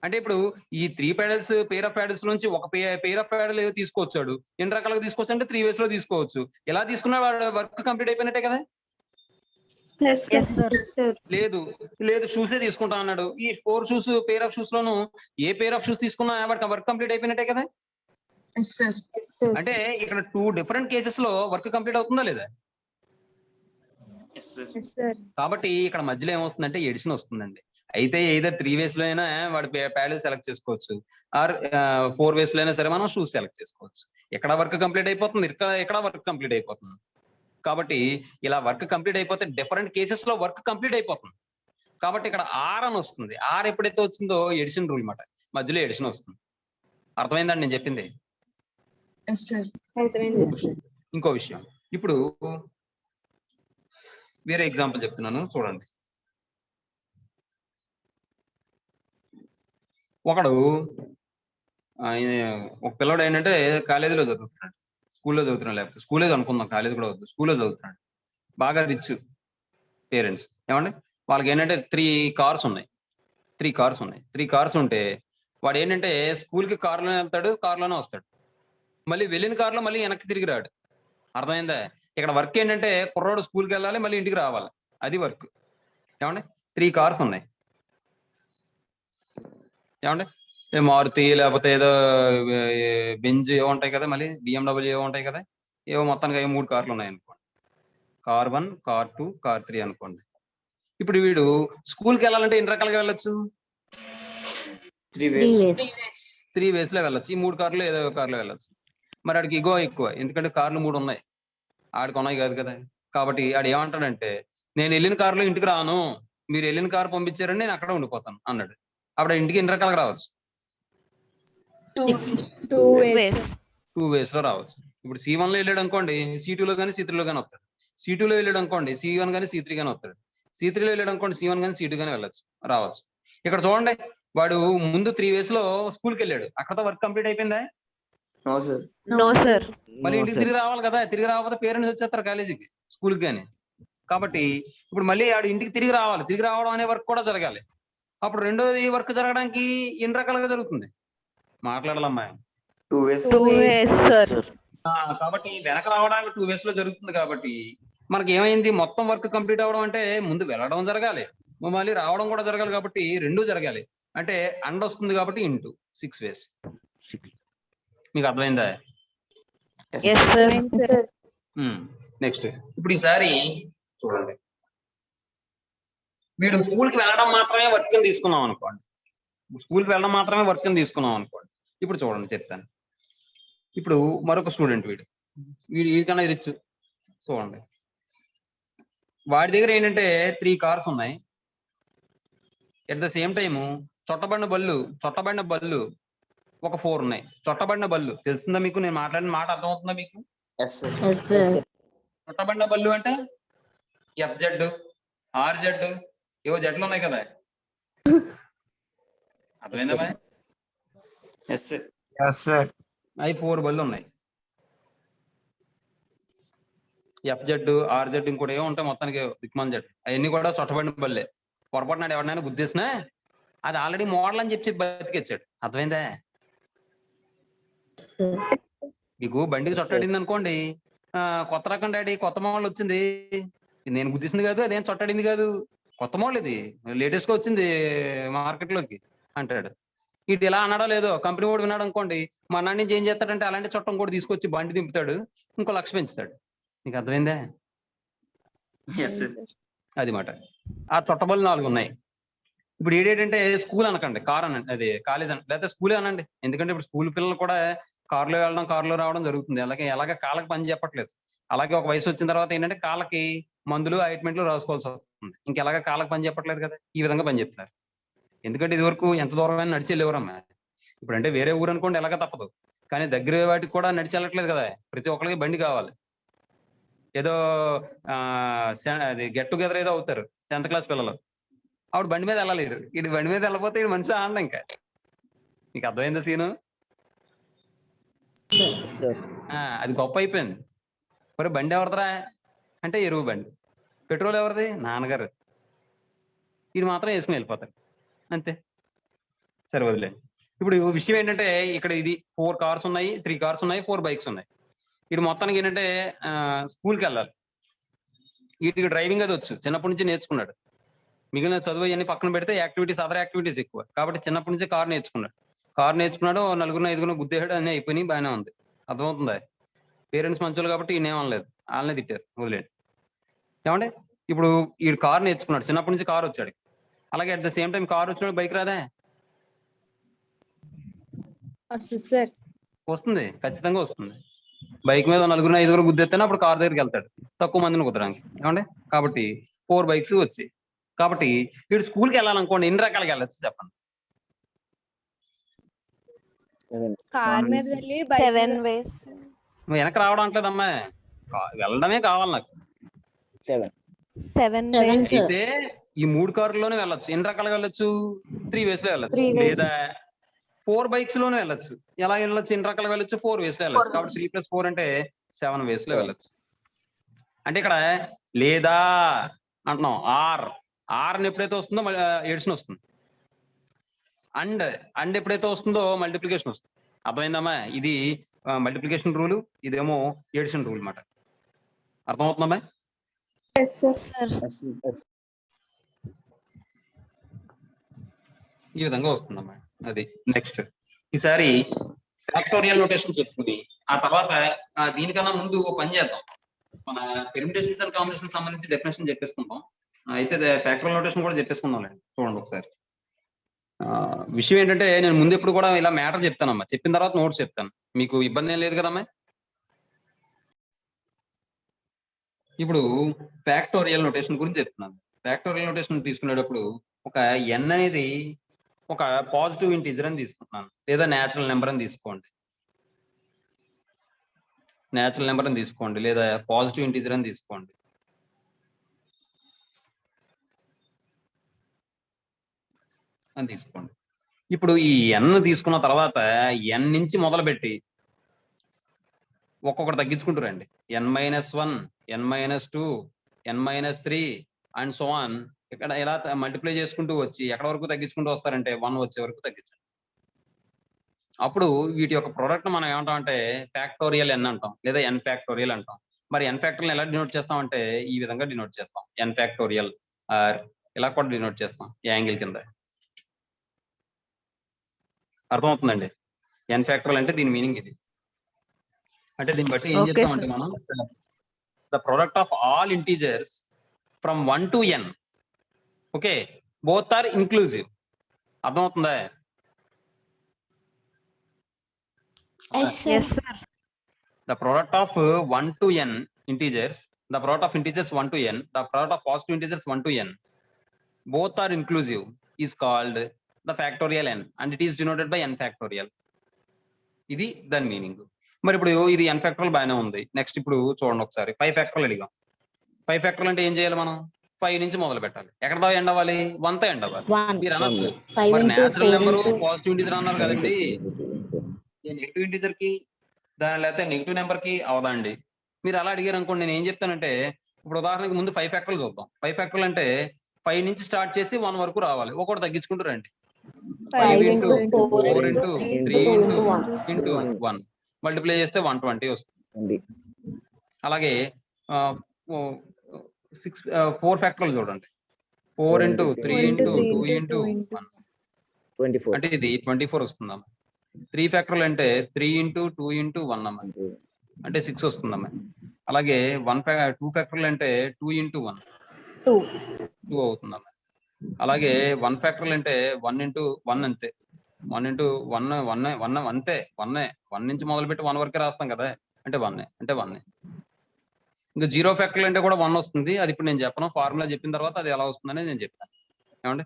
అంటే ఇప్పుడు ఈ 3 ప్యాడెల్స్ పెయిర్ ఆఫ్ ప్యాడెల్స్ నుంచి ఒక పెయిర్ ఆఫ్ ప్యాడెల్ ఏదో తీసుకొచ్చాడు. ఎన్ని రకాలుగా తీసుకోవచ్చు అంటే 3 వేస్ లో తీసుకోవచ్చు. ఎలా తీసుకున్నా వాడు వర్క్ కంప్లీట్ అయిపోయినట్టే కదా! Yes sir. లేదు షూసే తీసుకుంటా అన్నాడు. ఈ 4 షూస్ పెయిర్ ఆఫ్ షూస్ లోను ఏ పెయిర్ ఆఫ్ షూస్ తీసుకున్నా వాడికి వర్క్ కంప్లీట్ అయిపోయినట్టే కదా! Yes sir. అంటే ఇక్కడ 2 డిఫరెంట్ కేసెస్ లో వర్క్ కంప్లీట్ అవుతుందా లేదా? Yes, sir. కాబట్టి ఇక్కడ మధ్యలో ఏమొస్తుందంటే ఎడిషన్ వస్తుందండి. అయితే ఏదర్ 3 వేస్ లో అయినా వాడు ప్యాడెల్ సెలెక్ట్ చేసుకోవచ్చు. ఆర్ 4 వేస్ లో అయినా సరే మనం షూస్ సెలెక్ట్ చేసుకోవచ్చు. ఎక్కడ వర్క్ కంప్లీట్ అయిపోతుంది. ఎక్కడ వర్క్ కంప్లీట్ అయిపోతుంది. కాబట్టి ఇలా వర్క్ కంప్లీట్ అయిపోతే డిఫరెంట్ కేసెస్ లో వర్క్ కంప్లీట్ అయిపోతుంది. కాబట్టి ఇక్కడ ఆర్ అని వస్తుంది. ఆర్ ఎప్పుడైతే వచ్చిందో ఎడిషన్ రూల్ మాట. మధ్యలో ఎడిషన్ వస్తుంది. అర్థమైందండి నేను చెప్పింది? Yes sir. ఇంకో విషయం. ఇప్పుడు వేరే ఎగ్జాంపుల్ చెప్తున్నాను చూడండి. ఒకడు ఒక పిల్లడు ఏంటంటే కాలేజీలో చదువుతున్నాడు. స్కూల్లో చదువుతున్నాడు లేకపోతే స్కూలే అనుకుందాం, కాలేజ్ కూడా వద్దు. స్కూల్లో చదువుతున్నాడు. బాగా రిచ్ పేరెంట్స్. ఏమండి? వాళ్ళకి ఏంటంటే 3 కార్స్ ఉన్నాయి. 3 కార్స్ ఉంటే వాడు ఏంటంటే స్కూల్‌కి కారులోనే వెళ్తాడు, కారులోనే వస్తాడు. మళ్ళీ వెళ్ళిన కారులో మళ్ళీ వెనక్కి తిరిగి రాడు. అర్థమైందా? ఇక్కడ వర్క్ ఏంటంటే కుర్రోడు స్కూల్‌కి వెళ్ళాలి, మళ్ళీ ఇంటికి రావాలి. అది వర్క్. ఏమండి? 3 కార్స్ ఉన్నాయి. ఏమండి? మారుతి లేకపోతే ఏదో బెంజ్ ఏవో ఉంటాయి కదా! మళ్ళీ BMW ఏవో ఉంటాయి కదా! ఏవో మొత్తానికి 3 కార్లు ఉన్నాయి అనుకోండి. కార్ 1, కార్ 2, కార్ 3 అనుకోండి. ఇప్పుడు వీడు స్కూల్‌కి వెళ్ళాలంటే ఎన్ని రకాలుగా వెళ్ళొచ్చు? 3 3 ways. వేస్. 3 వేస్‌లో వెళ్ళొచ్చు. ఈ 3 కార్‌లో ఏదో ఒక కార్‌లో వెళ్ళొచ్చు. మరి ఆడికి ఇగో ఎక్కువ. ఎందుకంటే కార్లు 3 ఉన్నాయి. ఆడికి ఉన్నాయి కాదు కదా! కాబట్టి ఆడు ఏమంటాడంటే నేను వెళ్ళిన కార్‌లో ఇంటికి రాను. మీరు వెళ్ళిన కార్ పంపించారండి నేను అక్కడే ఉండిపోతాను అన్నాడు. అప్పుడు ఇంటికి ఎన్ని రకాలుగా రావచ్చు? 2 ways. 2 వేస్‌లో రావచ్చు. ఇప్పుడు C1లో వెళ్ళాడు అనుకోండి, C2లో గాని, C3లో గాని వస్తాడు. C2లో వెళ్ళాడు అనుకోండి, C1 గాని, C3 గాని వస్తాడు. C3లో వెళ్ళాడు అనుకోండి, C1 గాని, C2 గాని రావచ్చు. ఇక్కడ చూడండి వాడు ముందు 3 వేస్‌లో స్కూల్‌కి వెళ్ళాడు. అక్కడతో వర్క్ కంప్లీట్ అయిపోయిందా? No, sir. No sir. మళ్ళీ No, ఇంటికి sir. తిరిగి రావాలి కదా! తిరిగి రాకపోతే పేరెంట్స్ వచ్చేస్తారు కాలేజీకి, స్కూల్‌కి గాని. కాబట్టి ఇప్పుడు మళ్ళీ ఆడు ఇంటికి తిరిగి రావాలి. తిరిగి రావడం అనే వర్క్ కూడా జరగాలి. అప్పుడు రెండోది వర్క్ జరగడానికి ఎన్ని రకాలుగా జరుగుతుంది? మాట్లాడాలమ్మా. 2 ways. 2 వేస్ సార్. కాబట్టి వెనక రావడానికి 2 వేస్‌లో జరుగుతుంది కాబట్టి మనకి ఏమైంది? మొత్తం వర్క్ కంప్లీట్ అవ్వడం అంటే ముందు వెళ్ళడం జరగాలి. మళ్ళీ రావడం కూడా జరగాలి కాబట్టి 2 జరగాలి. అంటే అండ్ వస్తుంది కాబట్టి ఇంటూ 6 వేస్. మీకు అర్థమైందా? Yes, yes sir. Sir. Next ఇప్పుడు ఈసారి చూడండి. వీడు స్కూల్‌కి వెళ్ళడం మాత్రమే వర్క్ కింద తీసుకున్నాం అనుకోండి. స్కూల్‌కి వెళ్ళడం మాత్రమే వర్క్ కింద తీసుకున్నాం అనుకోండి. ఇప్పుడు చూడండి చెప్తాను. ఇప్పుడు మరొక స్టూడెంట్ వీడికన్నా రిచ్. చూడండి. వాడి దగ్గర ఏంటంటే 3 కార్స్ ఉన్నాయి. ఎట్ ద సేమ్ టైము చొట్టబడిన బళ్ళు ఒక 4 ఉన్నాయి. చొట్టబడిన బళ్ళు తెలుస్తుందా మీకు? నేను మాట్లాడిన మాట అర్థమవుతుందా మీకు? Yes, sir. Yes, sir. చుట్టబడిన బళ్ళు అంటే FZ, RZ ఏవో జట్లు ఉన్నాయి కదా, అర్థమైందా? Yes, sir. Yes, sir. అవి 4 బళ్ళు ఉన్నాయి. FZ, RZ ఇంకోటి ఏమో ఉంటాయి మొత్తానికి దిక్మాన్ జట్, అవన్నీ కూడా చుట్టబడిన బళ్ళే. పొరపాటునాడు ఎవరినైనా గుద్దేసినా అది ఆల్రెడీ మోడల్ అని చెప్పి బతికిచ్చాడు. అర్థమైందా? Sir. మీకు బండికి చుట్టాడింది అనుకోండి, కొత్త రకం డాడీ, కొత్త మోడల్ వచ్చింది, ఇది నేను గుద్దేసింది కాదు, అదేం చుట్టాడింది కాదు, కొత్త మోడల్ ఇది, లేటెస్ట్ గా వచ్చింది మార్కెట్ లోకి అంటాడు. ఇటు ఇలా అన్నాడో లేదో కంపెనీ వాడు విన్నాడు అనుకోండి, మా నాన్న నుంచి ఏం చేస్తాడంటే అలాంటి చుట్టం కూడా తీసుకొచ్చి బండి దింపుతాడు, ఇంకో లక్ష పెంచుతాడు. నీకు అర్థమైందా? Yes, sir. అది మాట. ఆ చుట్టబళ్ళు 4 ఉన్నాయి. ఇప్పుడు ఏంటంటే స్కూల్ అనకండి, కార్ అనండి, అది కాలేజ్ అనండి, లేకపోతే స్కూలే అనండి. ఎందుకంటే ఇప్పుడు స్కూల్ పిల్లలు కూడా కారులో వెళ్ళడం, కారులో రావడం జరుగుతుంది. ఎలాగ కాళ్ళకి పని చెప్పట్లేదు. అలాగే ఒక వయసు వచ్చిన తర్వాత ఏంటంటే కాళ్ళకి మందులు, ఆయింట్మెంట్లు రాసుకోవాల్సి వస్తుంది. ఇంకెలాగ కాళ్ళకి పని చెప్పట్లేదు కదా, ఈ విధంగా పని చెప్తారు. ఎందుకంటే ఇది వరకు ఎంత దూరమైనా నడిచి వెళ్ళేవారమ్మా. ఇప్పుడు అంటే వేరే ఊరు అనుకోండి ఎలాగ తప్పదు, కానీ దగ్గర వాటికి కూడా నడిచి వెళ్ళట్లేదు కదా, ప్రతి ఒక్కరికి బండి కావాలి. ఏదో అది గెట్ టుగెదర్ ఏదో అవుతారు 10th క్లాస్ పిల్లలు, ఆవిడ బండి మీద వెళ్ళలేడు, ఇటు బండి మీద వెళ్ళకపోతే ఇటు మనిషి ఆడ. ఇంకా నీకు అర్థమైందా సీను? అది గొప్ప అయిపోయింది. మరి బండి ఎవరిదిరా అంటే ఎరువు బండి, పెట్రోల్ ఎవరిది? నాన్నగారు. ఇది మాత్రం వేసుకుని వెళ్ళిపోతారు అంతే. సరే వదిలే. ఇప్పుడు విషయం ఏంటంటే ఇక్కడ ఇది 4 కార్స్ ఉన్నాయి, 3 కార్స్ ఉన్నాయి, 4 బైక్స్ ఉన్నాయి. ఇది మొత్తానికి ఏంటంటే స్కూల్కి వెళ్ళాలి. వీటికి డ్రైవింగ్ అది వచ్చు, చిన్నప్పటి నుంచి నేర్చుకున్నాడు. మిగిలిన చదువు అన్ని పక్కన పెడితే యాక్టివిటీస్, అదర్ యాక్టివిటీస్ ఎక్కువ కాబట్టి చిన్నప్పటి నుంచే కారు నేర్చుకున్నాడు. 4 5 గుద్దేశాడు, అన్నీ అయిపోయినాయి, బాగానే ఉంది. అర్థమవుతుందా? పేరెంట్స్ మంచోళ్ళు కాబట్టి ఈయన ఏమనలేదు, వాళ్ళనే తిట్టారు, వదిలేండి. ఏమంటే ఇప్పుడు ఈ కారు నేర్చుకున్నాడు, చిన్నప్పటి నుంచి కారు వచ్చాడు. అలాగే at the same time car వచ్చినాడు, బైక్ రాదా? వస్తుంది, ఖచ్చితంగా వస్తుంది. బైక్ మీద 4 5 గుద్దేస్తేనే అప్పుడు కారు దగ్గరికి వెళ్తాడు, తక్కువ మందిని కుదరడానికి. ఏమంటే కాబట్టి 4 బైక్స్ వచ్చాయి. కాబట్టి వీడు స్కూల్కి వెళ్ళాలనుకోండి, ఎన్ని రకాలుగా వెళ్ళచ్చు చెప్పండి? కార్ మీద వెళ్ళి 7 ways. నువ్వు వెనక్కి రావడం అంటలేదమ్మా, వెళ్ళడమే కావాలి నాకు. 7 Seven, ways. sir. అయితే ఈ 3 కార్లలోనే వెళ్ళొచ్చు. ఎన్ని రకాలుగా వెళ్ళొచ్చు? 3 ways లో వెళ్ళొచ్చు, 3 ways. లేదా 4 bikes లోనే వెళ్ళొచ్చు. ఎలా వెళ్ళొచ్చు? ఎన్ని రకాలుగా వెళ్ళొచ్చు? 4 ways లో వెళ్ళొచ్చు. కాబట్టి 3 + 4 అంటే 7 ways లో వెళ్ళొచ్చు. అంటే ఇక్కడ లేదా అంటున్నాం, ఆర్ ఎప్పుడైతే వస్తుందో ఎడిషన్ వస్తుంది, అండ్ ఎప్పుడైతే వస్తుందో మల్టిప్లికేషన్ వస్తుంది. అర్థమైందమ్మా? ఇది మల్టిప్లికేషన్ రూల్, ఇదేమో ఎడిషన్ రూల్ అన్నమాట. అర్థమవుతుందమ్మా? Sir. Yes, sir. ఈ విధంగా వస్తుందమ్మా. అది నెక్స్ట్. ఈసారి ఫ్యాక్టోరియల్ నోటేషన్ చెప్పుకుని ఆ తర్వాత దీనికన్నా ముందు ఓ పని చేద్దాం. మన పెర్మిటేషన్స్ అండ్ కాంబినేషన్ సంబంధించి డెఫినేషన్ చెప్పేసుకుందాం. అయితే ఫ్యాక్టోరియల్ నోటేషన్ కూడా చెప్పేసుకుందాం. చూడండి ఒకసారి. విషయం ఏంటంటే నేను ముందు ఎప్పుడు కూడా ఇలా మ్యాటర్ చెప్తానమ్మా, చెప్పిన తర్వాత నోట్స్ చెప్తాను, మీకు ఇబ్బంది ఏం లేదు కదమ్మా. ఇప్పుడు ఫ్యాక్టోరియల్ నోటేషన్ గురించి చెప్తున్నాను. ఫ్యాక్టోరియల్ నోటేషన్ తీసుకునేటప్పుడు ఒక n అనేది ఒక పాజిటివ్ ఇంటీజర్ అని తీసుకుంటున్నాను, లేదా న్యాచురల్ నెంబర్ అని తీసుకోండి. న్యాచురల్ నెంబర్ అని తీసుకోండి, లేదా పాజిటివ్ ఇంటీజర్ అని తీసుకోండి. ఇప్పుడు ఈ n తీసుకున్న తర్వాత n నుంచి మొదలుపెట్టి ఒక్కొక్కటి తగ్గించుకుంటూ రండి. n-1, n-2, n-3 and so on. ఇక్కడ ఎలా మల్టిప్లై చేసుకుంటూ వచ్చి ఎక్కడ వరకు తగ్గించుకుంటూ వస్తారంటే 1 వచ్చే వరకు తగ్గించండి. అప్పుడు వీటి యొక్క ప్రోడక్ట్ మనం ఏమంటాం అంటే ఫ్యాక్టోరియల్ n అంటాం, లేదా n ఫ్యాక్టోరియల్ అంటాం. మరి n ఫ్యాక్టోరియల్ ఎలా డినోట్ చేస్తాం అంటే ఈ విధంగా డినోట్ చేస్తాం, n ఫ్యాక్టోరియల్ ఆర్ ఇలా కూడా డినోట్ చేస్తాం యాంగిల్ కింద. అర్థమవుతుందండి? n ఫ్యాక్టోరియల్ అంటే దీని మీనింగ్ ఇది. అంటే దీన్ని బట్టి ఏం చెప్తామంటే మనం the product of all integers from 1 to n, okay, both are inclusive. అర్థమవుతుందా? Yes, sir. Yes, sir. The product of 1 to n integers, the product of integers 1 to n, the product of positive integers 1 to n, both are inclusive, is called the factorial n, and it is denoted by n factorial. ఇది దాని meaning. మరి ఇప్పుడు ఇది n ఫ్యాక్టరల్ బాగానే ఉంది. Next ఇప్పుడు చూడండి ఒకసారి 5 ఫ్యాక్టరల్ అడిగాం. 5 ఫ్యాక్టరల్ అంటే ఏం చేయాలి మనం? 5 నుంచి మొదలు పెట్టాలి. ఎక్కడ దాకా ఎండ్ అవ్వాలి? 1 తో ఎండ్ అవ్వాలి. 1. మీరు అనొచ్చు 5 మరి into natural 4 number into positive integer అన్నారు కదండి, నెగిటివ్ ఇంటిజర్ కి దాని లేకపోతే నెగిటివ్ నెంబర్ కి అవదండి. మీరు అలా అడిగారు అనుకోండి, నేను ఏం చెప్తానంటే ఇప్పుడు ఉదాహరణకి ముందు 5 ఫ్యాక్టరల్ చూద్దాం. 5 ఫ్యాక్టరల్ అంటే 5 నుంచి స్టార్ట్ చేసి 1 వరకు రావాలి. ఒక్కొక్కటి తగ్గించుకుంటూ రండి. 5 5 into into 4 4 into into 3 3 into 2 into into 1. into 1 multiply చేస్తే 120 వస్తుంది. అలాగే 4 ఫ్యాక్టరల్ చూడండి. 4 into 3 into 2 into 1 24. అంటే ఇది 24 వస్తుందమ్మా. 3 ఫ్యాక్టరల్ అంటే 3 into 2 into 1 అమ్మా, అంటే 6 వస్తుందమ్మా. అలాగే 2 ఫ్యాక్టరల్ అంటే 2 into 1 2 అవుతుందమ్మా. అలాగే 1 ఫ్యాక్టరల్ అంటే 1 into 1 అంతే. 1 into 1 అంతే. 1 నుంచి మొదలుపెట్టి 1 వరకే రాస్తాం కదా, అంటే 1 అంటే 1. ఇంకా 0 ఫ్యాక్టరల్ అంటే కూడా 1 వస్తుంది. అది ఇప్పుడు నేను చెప్పను, ఫార్ములా చెప్పిన తర్వాత అది ఎలా వస్తుందని నేను చెప్తాను. ఏమండి?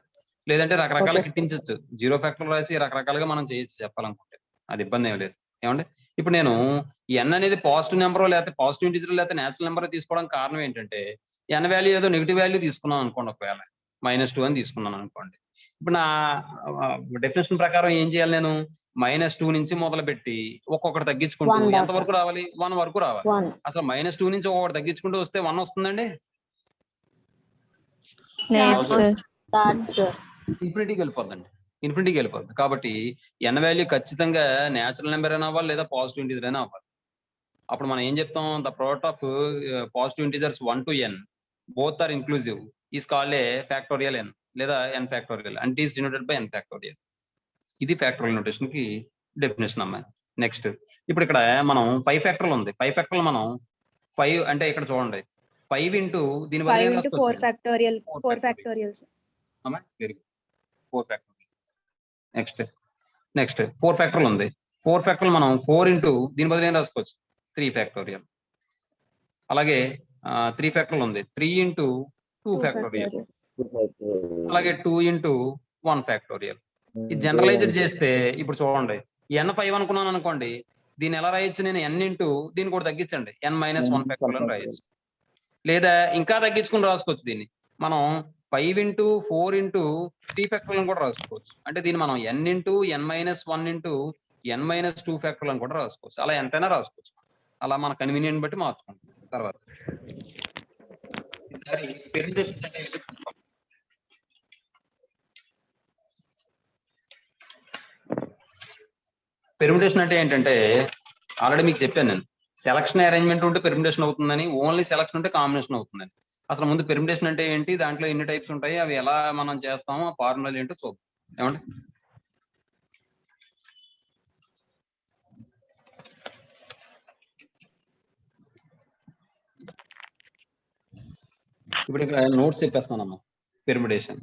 లేదంటే రకరకాల కిట్టించచ్చు. 0 ఫ్యాక్టరల్ రాసి రకరకాలుగా మనం చేయొచ్చు చెప్పాలనుకుంటే, అది ఇబ్బంది ఏమి లేదు. ఏమండి? ఇప్పుడు నేను n అనేది పాజిటివ్ నెంబర్ లేకపోతే పాజిటివ్ ఇంటిజర్ లేకపోతే నేచురల్ నెంబర్ తీసుకోవడానికి కారణం ఏంటంటే n వాల్యూ ఏదో నెగిటివ్ వాల్యూ తీసుకున్నాను అనుకోండి, ఒకవేళ -2 అని తీసుకున్నాను అనుకోండి. ఇప్పుడు నా డెఫినేషన్ ప్రకారం ఏం చేయాలి? నేను -2 నుంచి మొదలుపెట్టి ఒక్కొక్కటి తగ్గించుకుంటూ 1 ఎంత వరకు రావాలి? 1 వరకు రావాలి. 1. అసలు -2 నుంచి ఒక్కొక్కటి తగ్గించుకుంటూ వస్తే 1 వస్తుందండి? Yes, sir. That's sir. ఇన్ఫినిటీకి వెళ్ళిపోద్దండి. ఇన్ఫినిటీకి వెళ్ళిపోద్ది. కాబట్టి n వాల్యూ ఖచ్చితంగా నేచురల్ నెంబర్ అయినా అవ్వాలి లేదా పాజిటివ్ ఇంటిజర్ అయినా అవ్వాలి. అప్పుడు మనం ఏం చెప్తాం? The product of positive integers 1 to n both are inclusive is called a factorial n లేదా n factorial and is denoted by n factorial. ఇది ఫ్యాక్టోరియల్ నోటేషన్ కి డెఫినేషన్ అమ్మాయి. నెక్స్ట్ ఇప్పుడు ఇక్కడ మనం 5 ఫ్యాక్టరల్ ఉంది. 5 ఫ్యాక్టరల్ మనం 5 అంటే ఇక్కడ చూడండి 5 into దీని 5 వల్ల into 4 factorial. 4 4 factorials. అమ్మా వెరీ గుడ్. 4 ఫ్యాక్టరల్. నెక్స్ట్ 4 ఫ్యాక్టరల్ ఉంది. 4 ఫ్యాక్టరల్ మనం 4 into దీని బదులు ఏం రాసుకోవచ్చు? 3 ఫ్యాక్టోరియల్. అలాగే 3 ఫ్యాక్టరల్ ఉంది. 3 into 2 ఫ్యాక్టోరియల్. అలాగే 2 into 1 ఫ్యాక్టోరియల్. ఇది జనరలైజ్డ్ చేస్తే ఇప్పుడు చూడండి n 5 అనుకున్నాను అనుకోండి, దీన్ని ఎలా రాయొచ్చు? నేను n into దీన్ని కూడా తగ్గించండి, n - 1 ఫ్యాక్టోరియల్ అని రాయొచ్చు. లేదా ఇంకా తగ్గించుకుని రాసుకోవచ్చు. దీన్ని మనం 5 into 4 into 3 ఫ్యాక్టోరియల్ కూడా రాసుకోవచ్చు. అంటే దీన్ని మనం n into n - 1 into n - 2 factorial అని కూడా రాసుకోవచ్చు. అలా ఎంతైనా రాసుకోవచ్చు. అలా మన కన్వీనియంట్ బట్టి మార్చుకుంటాం. తర్వాత ఈసారి పెర్ముటేషన్స్ అంటే ఏంటో చూద్దాం. పెర్ముటేషన్ అంటే ఏంటంటే ఆల్రెడీ మీకు చెప్పాను నేను, సెలక్షన్ అరేంజ్మెంట్ ఉంటే పెర్ముటేషన్ అవుతుందని, ఓన్లీ సెలక్షన్ ఉంటే కాంబినేషన్ అవుతుందని. అసలు ముందు పెర్ముటేషన్ అంటే ఏంటి, దాంట్లో ఎన్ని టైప్స్ ఉంటాయి, అవి ఎలా మనం చేస్తామో, ఆ ఫార్ములాలు ఏంటో చూద్దాం. ఏమండి? ఇప్పుడు ఇక్కడ నోట్స్ చెప్పేస్తానమ్మా. పెర్ముటేషన్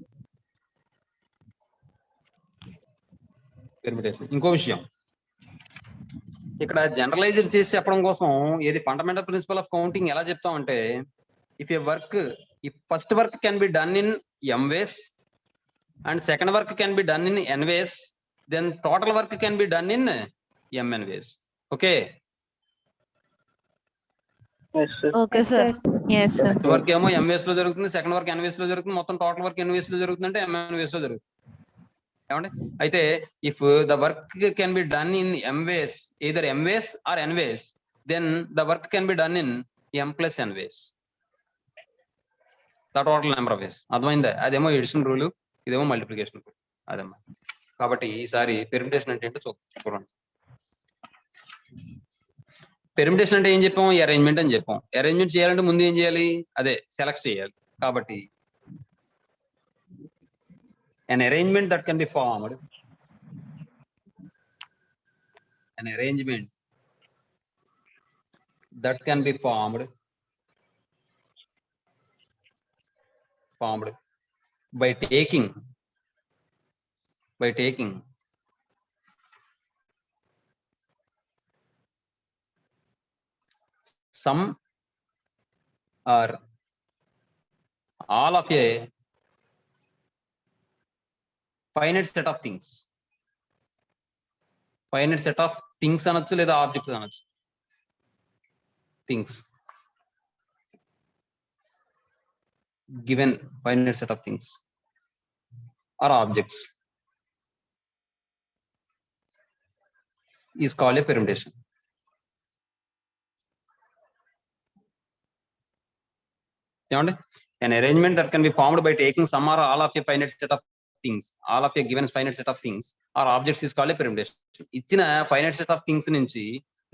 ఇంకో విషయం ఇక్కడ జనరలైజర్ చేసి చెప్పడం కోసం ఏది ఫండమెంటల్ ప్రిన్సిపల్ ఆఫ్ కౌంటింగ్ ఎలా చెప్తాం అంటే, if first work can be done in m ways and second work can be done in n ways, then total work can be done in mn ways. Okay? Okay, sir. Yes, sir. First work ఏమో m ways లో జరుగుతుంది, second work n ways లో జరుగుతుంది, మొత్తం total work n ways లో జరుగుతుంది అంటే mn ways లో జరుగుతుంది. ఏమండి? అయితే if the work can be done in m ways, either m ways or n ways, then the work can be done in m plus n ways, the total number of ways. అర్థమైందా? అదేమో edition rule, ఇదేమో multiplication rule. అదమ్మా. కాబట్టి ఈసారి permutation అంటే ఏంటో చూడండి. Permutation అంటే ఏం చెప్పాం? అరేంజ్మెంట్ అని చెప్పాం. అరేంజ్మెంట్ చేయాలంటే ముందు ఏం చేయాలి? అదే సెలెక్ట్ చేయాలి. కాబట్టి an arrangement that can be formed, an arrangement that can be formed by taking some or all of a finite set of things. Finite set of things అనొచ్చు లేదా ఆబ్జెక్ట్స్ అనొచ్చు. things, given finite set of things or objects is called a permutation. An arrangement that can be formed by taking some or all of a finite set of things, all of a given finite set of things or objects is called a permutation. ఇచ్చిన finite set of things నుంచి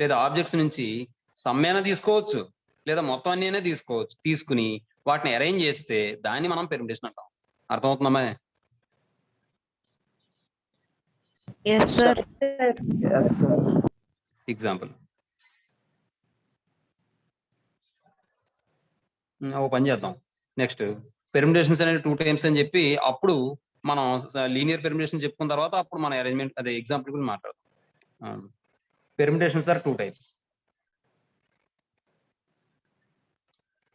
లేదా objects నుంచి some అయినా తీసుకోవచ్చు లేదా మొత్తం అన్ని అయినా తీసుకోవచ్చు. తీసుకుని వాటిని అరేంజ్ చేస్తే దాన్ని మనం పెర్ముటేషన్ అంటాం. అర్థమవుతుందమ్మా? Yes, sir. Yes, sir. Example, ఓ పని చేద్దాం. నెక్స్ట్ పెర్ముటేషన్స్ అనేది 2 టైమ్స్ అని చెప్పి అప్పుడు మనం లీనియర్ పెర్ముటేషన్ చెప్పుకున్న తర్వాత అప్పుడు మన అరేంజ్మెంట్ అదే ఎగ్జాంపుల్ గురించి మాట్లాడదాం. Permutations are 2 types.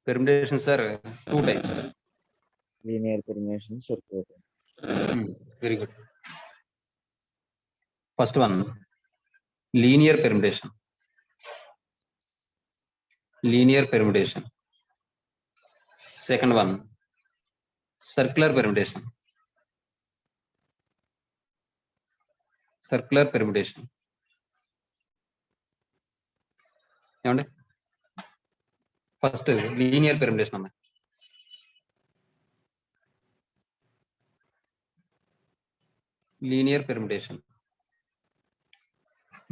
Permutations are 2 types. Linear permutation, circular. Very good. First one, linear permutation. Linear permutation. Second one, circular permutation. Circular permutation. ఏమండి? ఫస్ట్ లీనియర్ పెర్ముటేషన్ అమ్మా. Linear permutation.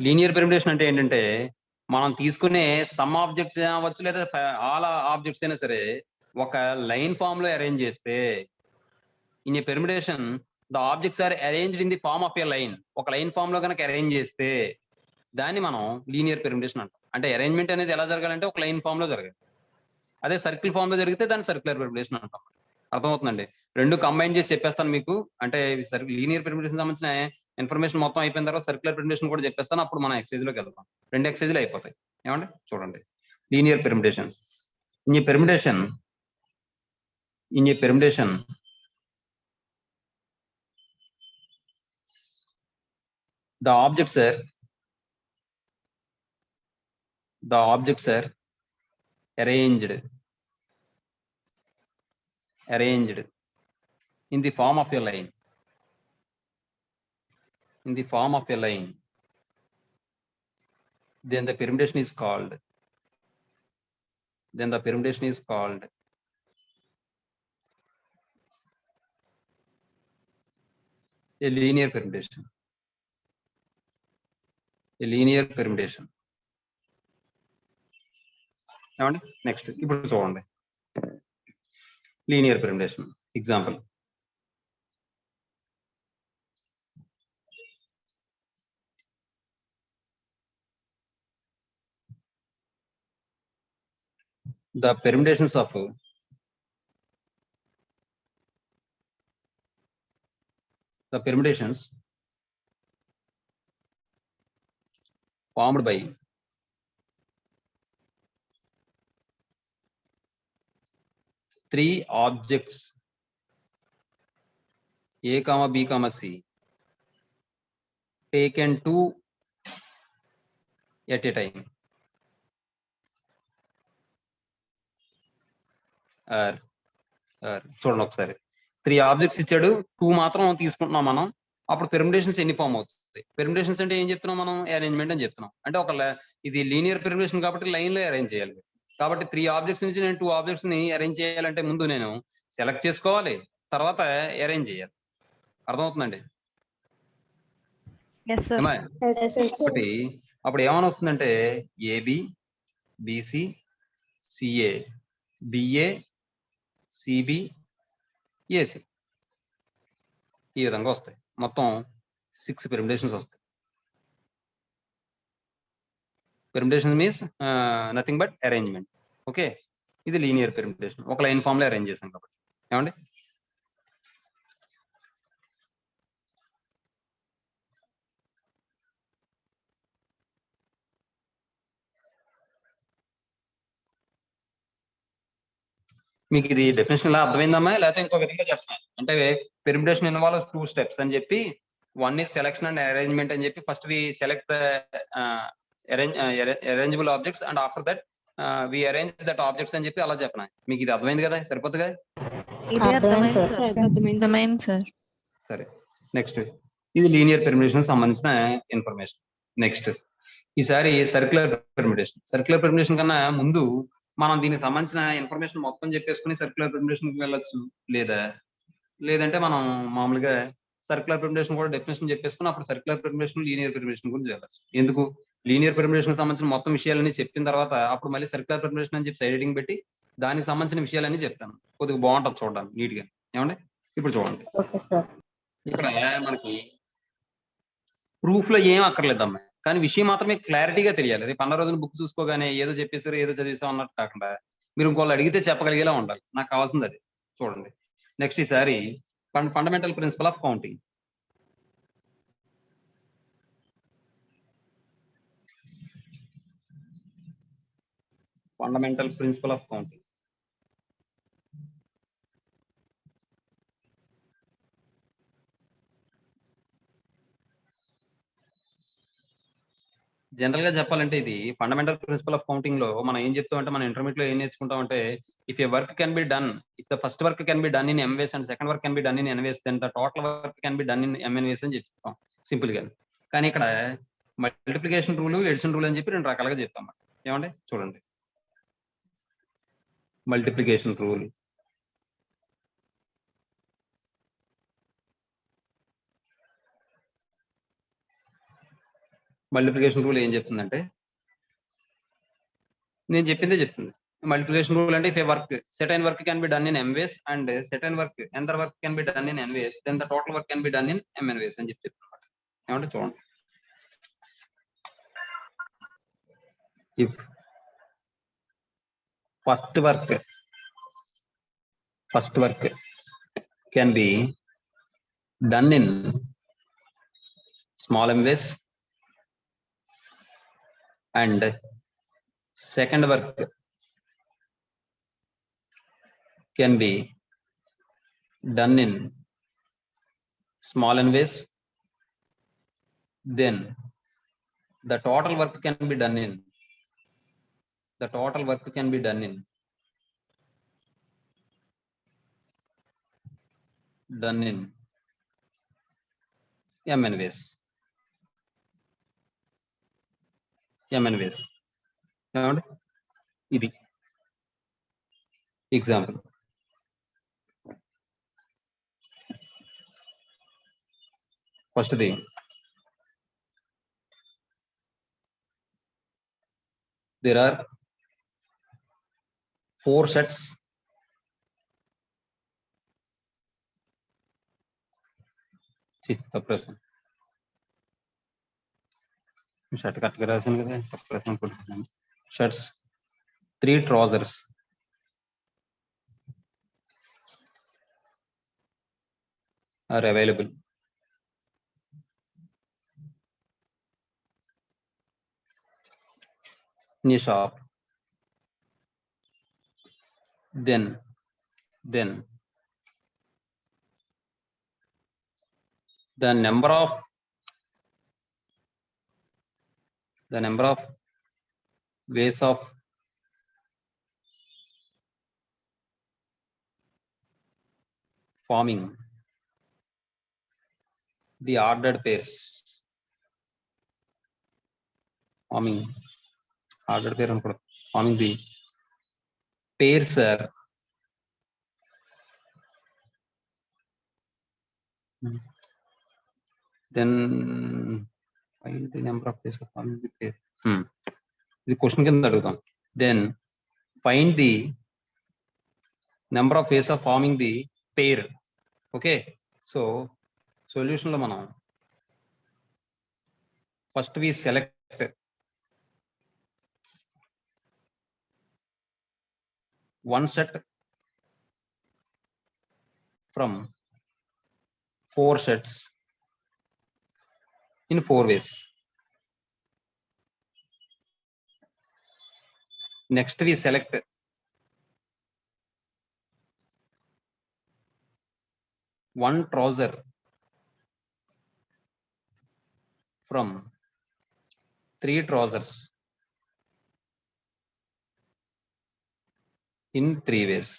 లీనియర్ పెర్ముటేషన్ అంటే ఏంటంటే మనం తీసుకునే some objects అవ్వచ్చు లేదా all objects అయినా సరే ఒక లైన్ ఫామ్ లో అరేంజ్ చేస్తే in a permutation the objects are arranged in the form of a line. ఒక లైన్ ఫామ్ లో కనుక అరేంజ్ చేస్తే దాన్ని మనం లీనియర్ పెర్ముటేషన్ అంటాం. అంటే అరేంజ్మెంట్ అనేది ఎలా జరగాలంటే ఒక లైన్ ఫామ్ లో జరగాలి. అదే సర్కిల్ ఫామ్ లో జరిగితే దాన్ని సర్క్యులర్ పెర్ముటేషన్ అంటాం. అర్థమవుతుందండి? రెండు కంబైన్ చేసి చెప్పేస్తాను మీకు. అంటే లీనియర్ పెర్ముటేషన్ సంబంధించిన ఇన్ఫర్మేషన్ మొత్తం అయిపోయిన తర్వాత సర్క్యులర్ పెర్ముటేషన్ కూడా చెప్పేస్తాను. అప్పుడు మనం ఎక్సైజ్ లోకి వెళ్తాం. 2 ఎక్సైజ్లు అయిపోతాయి. ఏమండి? చూడండి, linear permutations. In a permutation the objects are arranged in the form of a line. In the form of a line, then the permutation is called a linear permutation. A linear permutation. ఏమండి? Next ఇప్పుడు చూడండి, linear permutation example. The permutations formed by three objects A, B, C taken 2 at a time చూడండి ఒకసారి. 3 objects ఇచ్చాడు, 2 మాత్రం తీసుకుంటున్నాం మనం. అప్పుడు పెర్ముటేషన్స్ ఎన్ని ఫామ్ అవుతుంది? పెర్ముటేషన్స్ అంటే ఏం చెప్తున్నాం మనం? అరేంజ్మెంట్ అని చెప్తున్నాం. అంటే ఒక ఇది లీనియర్ పెర్ముటేషన్ కాబట్టి లైన్ లో అరేంజ్ చేయాలి. కాబట్టి 3 ఆబ్జెక్ట్స్ నుంచి నేను 2 ఆబ్జెక్ట్స్ ని అరేంజ్ చేయాలంటే ముందు నేను సెలెక్ట్ చేసుకోవాలి, తర్వాత అరేంజ్ చేయాలి. అర్థమవుతుందండి? అప్పుడు ఏమని వస్తుందంటే AB, BC, CA, BA, CB, AC ఈ విధంగా వస్తాయి. మొత్తం 6 పెర్ముటేషన్స్ వస్తాయి. Permutation means nothing but arrangement. Okay, ఇది లీనియర్ పెర్ముటేషన్. ఒక లైన్ ఫామ్ లో అరేంజ్ చేసాం కాబట్టి. ఏమండి? మీకు ఇది డెఫినేషన్ ఇలా అర్థమైందమ్మా? లేకపోతే ఇంకో విధంగా చెప్తాను. అంటే పెర్ముటేషన్ ఇన్వాల్వ్స్ 2 steps అని చెప్పి, 1 is selection and arrangement అని చెప్పి, first we select arrangeable objects and after that we arrange that objects అని చెప్పి అలా చెప్పనా. మీకు ఇది అర్థమైంది కదా, సరిపోతుంది కదా. ఇది అర్థమైంది అర్థమైంది సార్. సార్. అర్థమైంది సార్. సరే, నెక్స్ట్ ఇది లీనియర్ పెర్మిటేషన్ సంబంధించిన ఇన్ఫర్మేషన్. నెక్స్ట్ ఈసారి సర్క్యులర్ పెర్మిటేషన్. సర్క్యులర్ పెర్మిటేషన్ కన్నా ముందు మనం దీనికి సంబంధించిన ఇన్ఫర్మేషన్ మొత్తం చెప్పేసుకుని సర్క్యులర్ పెర్మిటేషన్ కి వెళ్ళొచ్చు, లేదంటే మనం మామూలుగా సర్క్యులర్ పెర్మిటేషన్ కూడా డెఫినేషన్ చెప్పేసుకుని అప్పుడు సర్క్యులర్ పెర్మిటేషన్ లీనియర్ పెర్మిటేషన్ గురించి వెళ్ళచ్చు. ఎందుకు, లీనియర్ పెర్మిటేషన్ సంబంధించిన మొత్తం విషయాలన్నీ చెప్పిన తర్వాత అప్పుడు మళ్ళీ సర్క్యులర్ పెర్మిటేషన్ అని చెప్పి సైడ్ హెడింగ్ పెట్టి దానికి సంబంధించిన విషయాలన్నీ చెప్తాను. కొద్దిగా బాగుంటుంది చూడడానికి నీట్ గా. ఏమండి, ఇప్పుడు చూడండి, ఓకే సార్. ఇక్కడ మనకి ప్రూఫ్ లో ఏం అక్కర్లేదమ్మా, కానీ విషయం మాత్రమే క్లారిటీగా తెలియాలి. రేపు అన్న రోజున బుక్ చూసుకోగానే ఏదో చెప్పేసారు ఏదో చదివేసాం అన్నట్టు కాకుండా మీరు ఇంకోళ్ళు అడిగితే చెప్పగలిగేలా ఉండాలి. నాకు కావాల్సింది అది. చూడండి, నెక్స్ట్ ఈసారి fundamental principal of counting. Fundamental principal of counting. General గా చెప్పాలంటే ఇది ఫండమెంటల్ ప్రిన్సిపల్ ఆఫ్ కౌంటింగ్ లో మనం ఏం చెప్తాం అంటే, మన ఇంటర్మీడియట్ లో ఏం నేర్చుకుంటాం అంటే, if a work can be done, if the first work can be done in M ways and second work can be done in N ways, then the total work can be done in MN ways అని చెప్తాం simple గా. కానీ ఇక్కడ multiplication rule, edition rule అని చెప్పి రెండు రకాలుగా చెప్తాం. ఏమంటే చూడండి, మల్టిప్లికేషన్ రూల్, మల్టిప్లికేషన్ రూల్ ఏం చెప్తుందంటే, నేను చెప్పిందే చెప్తుంది. మల్టిప్లికేషన్ రూల్ అంటే, if a work certain work can be done in M ways and certain work another work can be done in N ways, then the total work can be done in MN ways అని చెప్పి చెప్తున్నమాట. ఏమంటే చూడండి, if first work can be done in small M ways and second work can be done in small n ways, then the total work can be done in mn ways. ఇది example. First the there are 4 sets ప్రశ్న shirt కరెక్ట్గా రాశాను కదా, ప్రశ్న కొడుతున్నాను. Shirts 3 trousers are available in a shop, then the number of ways of forming the ordered pairs, forming the pairs are then find the number of ways of forming the pair. ఇది question కింద అడుగుతాం. then find the number of ways of forming the pair. Okay, so solution లో మనం first we select one set from 4 sets in 4 ways. Next we select one trouser from 3 trousers in 3 ways.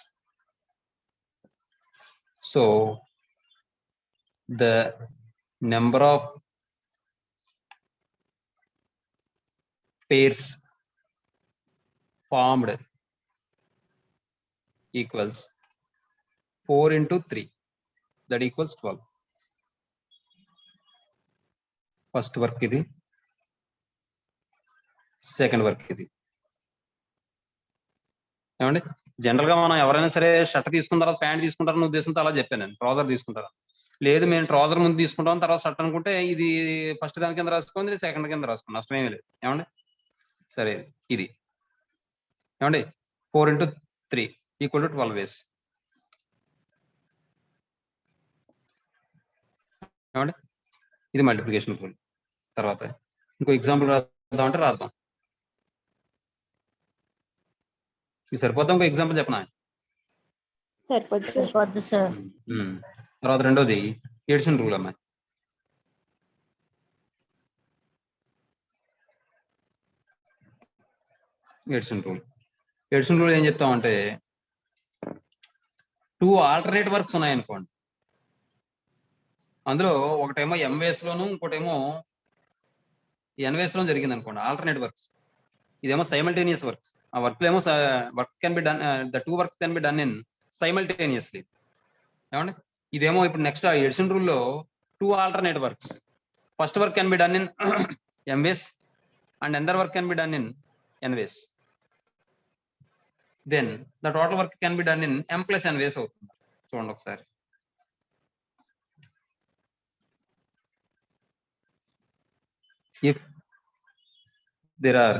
So the number of pairs formed equals 4 into 3, that equals 12. First work ఇది, second work ఇది. ఏమండి, general గా మనం ఎవరైనా సరే shirt తీసుకున్న తర్వాత pant తీసుకుంటారన్న ఉద్దేశంతో అలా చెప్పాను నేను. ట్రౌజర్ తీసుకుంటారా, లేదు మేము ట్రౌజర్ ముందు తీసుకుంటాం తర్వాత షర్ట్ అనుకుంటే ఇది ఫస్ట్ దాని కింద రాసుకోండి, సెకండ్ కింద రాసుకోండి, నష్టమేమీ లేదు. ఏమండి, సరే ఇది ఏమండి 4 into 3 ఈక్వల్ టు 12 వేస్. ఏమండి, ఇది మల్టిప్లికేషన్ రూల్. తర్వాత ఇంకో ఎగ్జాంపుల్ రాద్దాం అంటే రాద్దాం. ఇది సరిపోతాం, ఇంకో ఎగ్జాంపుల్ చెప్పనా? సరిపోద్ది సార్. తర్వాత రెండోది ఎడిషన్ రూల్ అమ్మాయి. ఎడిషన్ రూల్ ఏం చెప్తామంటే 2 ఆల్టర్నేట్ వర్క్స్ ఉన్నాయనుకోండి, అందులో ఒకటేమో ఎం వేస్ లోను ఇంకోటేమో ఎన్ వేస్ లో జరిగింది అనుకోండి, ఆల్టర్నేట్ వర్క్స్. ఇదేమో సైమల్టేనియస్ వర్క్స్. ఆ వర్క్ ఏమో work can be done, the 2 works can be done in simultaneously. ఏమండి, ఇదేమో ఇప్పుడు నెక్స్ట్ ఆ ఎడిషన్ రూల్ లో 2 alternate works. First work can be done in M ways and another work can be done in N ways. Then the total work can be done in M plus N ways అవుతుంది. చూడండి ఒకసారి. If there are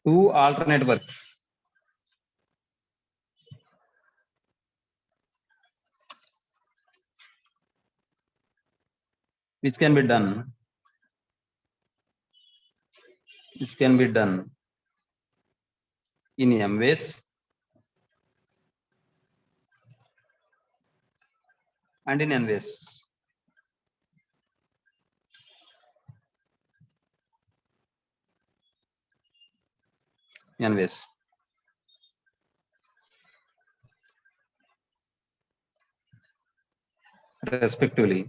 2 alternate works which can be done in m ways and in n ways. Respectively,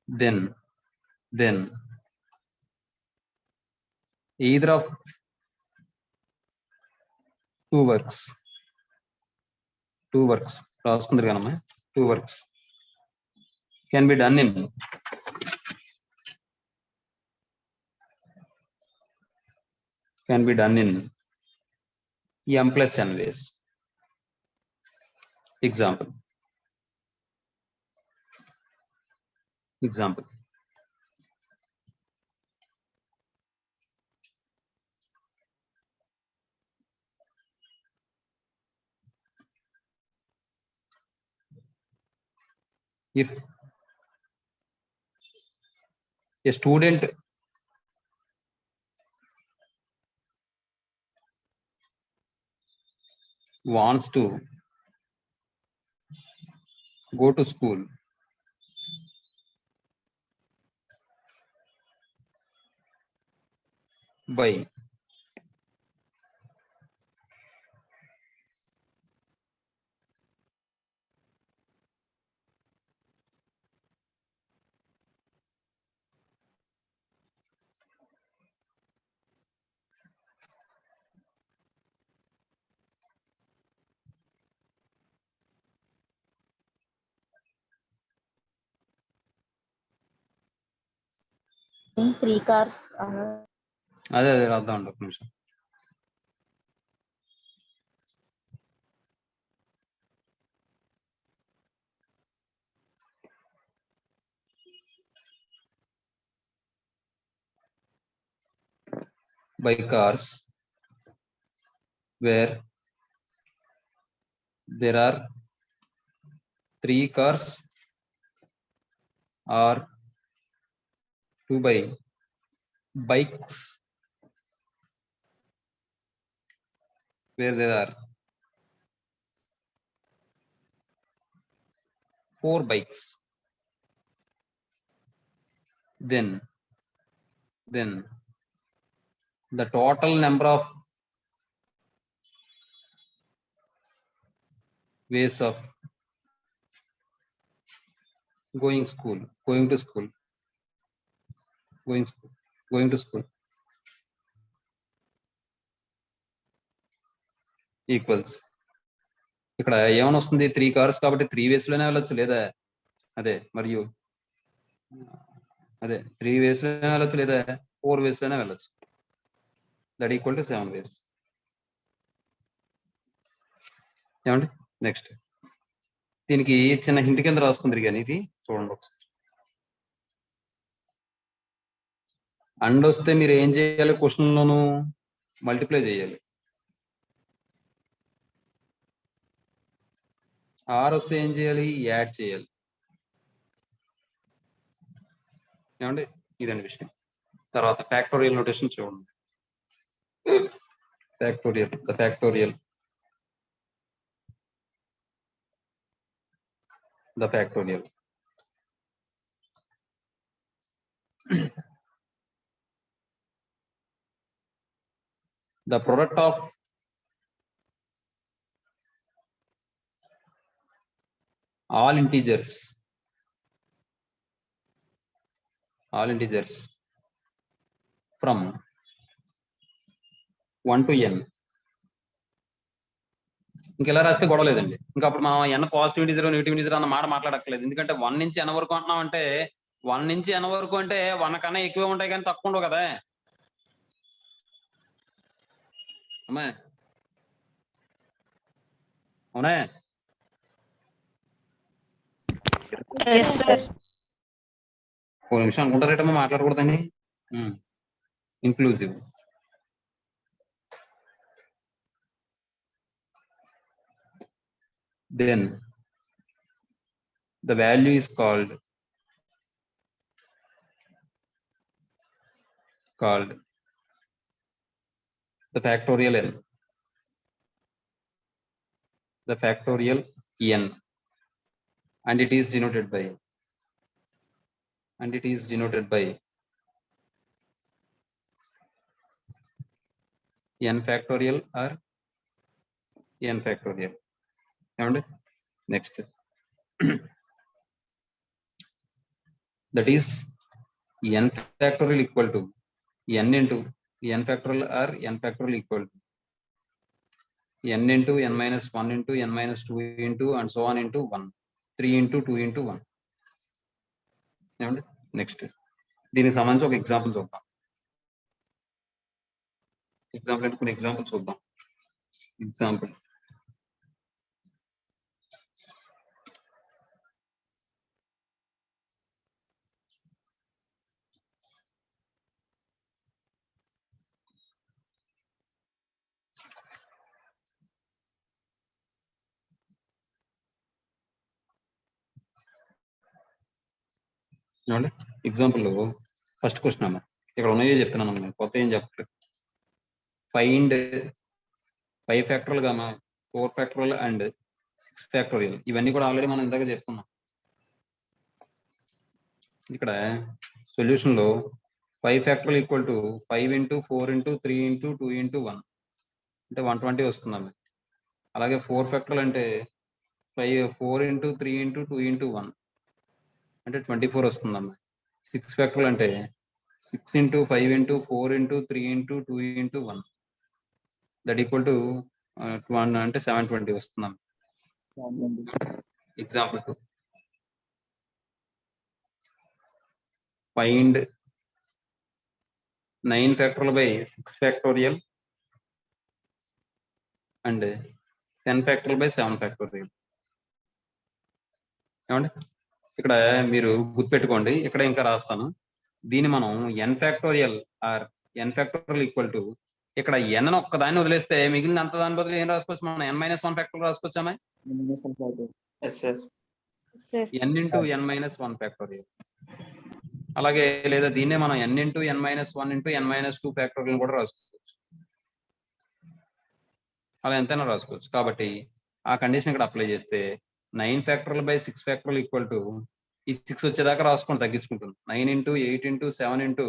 then either of 2 works రాసుకుందరు కనమ్మా, 2 works can be done in m plus n ways. Example. If a student wants to go to school by In 3 cars. అదే రాద్దాం అండి, ఒక నిమిషం. By cars where there are 3 cars or 2 by bikes where there are 4 bikes, then then the total number of ways of going to school equals ఇక్కడ ఏమని వస్తుంది 3 cars కాబట్టి 3 వేస్ లోనే వెళ్ళొచ్చు లేదా అదే మరియు అదే 3 వేస్ లోనే వెళ్ళొచ్చు లేదా 4 వేస్ లోనే వెళ్ళొచ్చు దట్ ఈక్వల్ టు 7 వేస్ ఏమండి నెక్స్ట్ దీనికి చిన్న హింట్ కింద రాసుకుంది కానీ ఇది చూడండి ఒకసారి అండ్ వస్తే మీరు ఏం చేయాలి క్వశ్చన్ లోను మల్టిప్లై చేయాలి ఆర్ వస్తే ఏం చేయాలి యాడ్ చేయాలి ఏమండి ఇదండి విషయం తర్వాత ఫ్యాక్టోరియల్ నోటేషన్ చూడండి factorial the factorial the product of all integers from 1 to n ఇంకెలా రాస్తే గొడవ లేదండి ఇంకా అప్పుడు మనం n positive integer negative integer అన్న మాట మాట్లాడక్కర్లేదు ఎందుకంటే 1 నుంచి n వరకు అంటున్నాం అంటే 1 నుంచి n వరకు అంటే 1 కన్నా ఎక్కువే ఉంటాయి కానీ తక్కువ ఉండవు కదా అమ్మా అవునా Yes, sir. ఒక నిమిషం అనుకుంటారేటమ్మా మాట్లాడకూడదని inclusive then the value is called the factorial n and it is denoted by n factorial or n factorial and next that is n factorial equal to n into n factorial or n factorial equal to n into n minus 1 into n minus 2 into and so on into 1 3 into 2 into 1 and next దీనికి సంబంధించి ఒక example చూద్దాం example example first question అమ్మా ఇక్కడ ఉన్నాయో చెప్తున్నాను నేను కొత్త ఏం చెప్పట్లేదు find 5 factorial gamma 4 factorial and 6 factorial ఇవన్నీ కూడా ఆల్రెడీ మనం ఇందాక చెప్పుకున్నాం ఇక్కడ సొల్యూషన్ లో 5 factorial equal to 5 into 4 into 3 into 2 into 1 అంటే 120 వస్తుందమ్మా అలాగే 4 ఫ్యాక్టోరియల్ అంటే 4 ఇంటూ 3 ఇంటూ 2 ఇంటూ 1 అంటే 24 వస్తుందమ్మా 6 ఫ్యాక్టోరియల్ అంటే 6 into 5 into 4 into 3 into 2 into 1 that equal to 1 అంటే 720 వస్తుందమ్మా example 2 find 9 factorial by 6 factorial and 10 factorial by 7 factorial ఏమండి ఇక్కడ మీరు గుర్తుపెట్టుకోండి ఇక్కడ ఇంకా రాస్తాను దీన్ని మనం n factorial or n factorial equal to ఇక్కడ n అని ఒక్కదాన్ని వదిలేస్తే మిగిలిన అంత దాని బదులు ఏం రాసుకోవచ్చు మనం n మైనస్ 1 ఫ్యాక్టోరియల్ రాసుకోవచ్చామా n into n minus 1 factorial అలాగే లేదా దీన్నే మనం n into n minus 1 into n minus 2 factorial కూడా రాసుకోవచ్చు అలా ఎంతైనా రాసుకోవచ్చు కాబట్టి ఆ కండిషన్ ఇక్కడ అప్లై చేస్తే 9 factorial by 6 factorial equal to ఈ 6 వచ్చేదాకా రాసుకోండి తగ్గించుకుంటుంది 9 ఇంటూ 8 ఇంటూ 7 ఇంటూ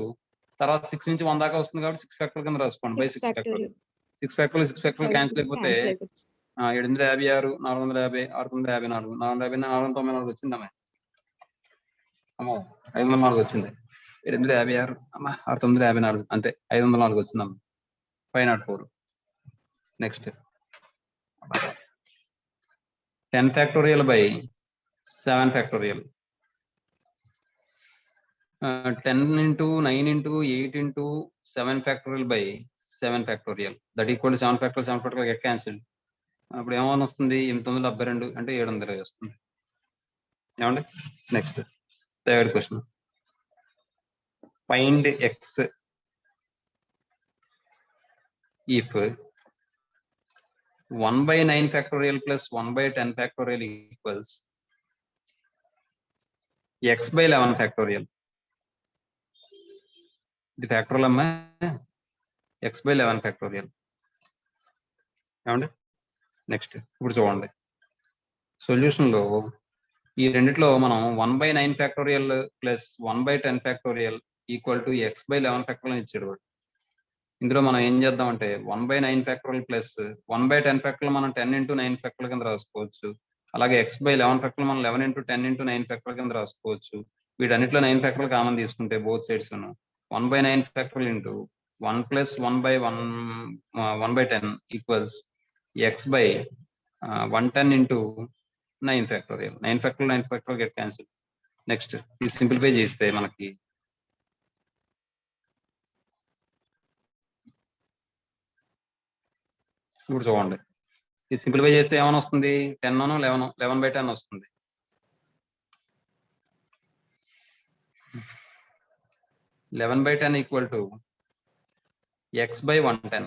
తర్వాత 6 నుంచి 1 దాకా వస్తుంది కాబట్టి 6 ఫ్యాక్టోరియల్ కింద రాసుకోండి. By 6 factorial. 6 ఫ్యాక్టోరియల్ క్యాన్సిల్ అయిపోతే 756, 450, 654, 450, 494 వచ్చిందమ్మా. అమ్మో 504 వచ్చింది. 856 అమ్మా 654 అంతే 504 వచ్చిందమ్మా. 504. Next 10 factorial by 7 factorial. 10 into 9 into 8 into 7 factorial by 7 factorial. That equal to 7 factorial, 7 factorial get cancelled. అప్పుడు ఏమని వస్తుంది 872 అంటే 720 వస్తుంది. ఏమండి next third question. Find X if 1/9 factorial plus 1/10 factorial equals x/11 factorial. ఇది ఫ్యాక్టోరియల్ అమ్మా x/11 ఫ్యాక్టోరియల్. ఏమండి next ఇప్పుడు చూడండి సొల్యూషన్ లో ఈ రెండిట్లో మనం 1/9 factorial plus 1/10 factorial equal to x/11 factorial ఇచ్చాడు వాడు. ఇందులో మనం ఏం చేద్దాం అంటే 1/9 ఫ్యాక్టోరియల్ ప్లస్ 1/10 ఫ్యాక్టోరియల్ మనం 10 into 9 ఫ్యాక్టోరియల్ కింద రాసుకోవచ్చు. అలాగే x/11 ఫ్యాక్టోరియల్ మనం 11 into 10 into 9 ఫ్యాక్టోరియల్ కింద రాసుకోవచ్చు. వీటన్నిటిలో 9 ఫ్యాక్టోరియల్ కామన్ తీసుకుంటే both sides 1/9 factorial into 1 plus 1/10 equals x/110 into 9 factorial. 9 factorial get cancel. Next ఈ సింప్లిఫై చేస్తే మనకి ఇప్పుడు చూడండి ఈ సింప్లిఫై చేస్తే ఏమైనా వస్తుంది 10 11/10 వస్తుంది. 11/10 ఈక్వల్ టు x/110.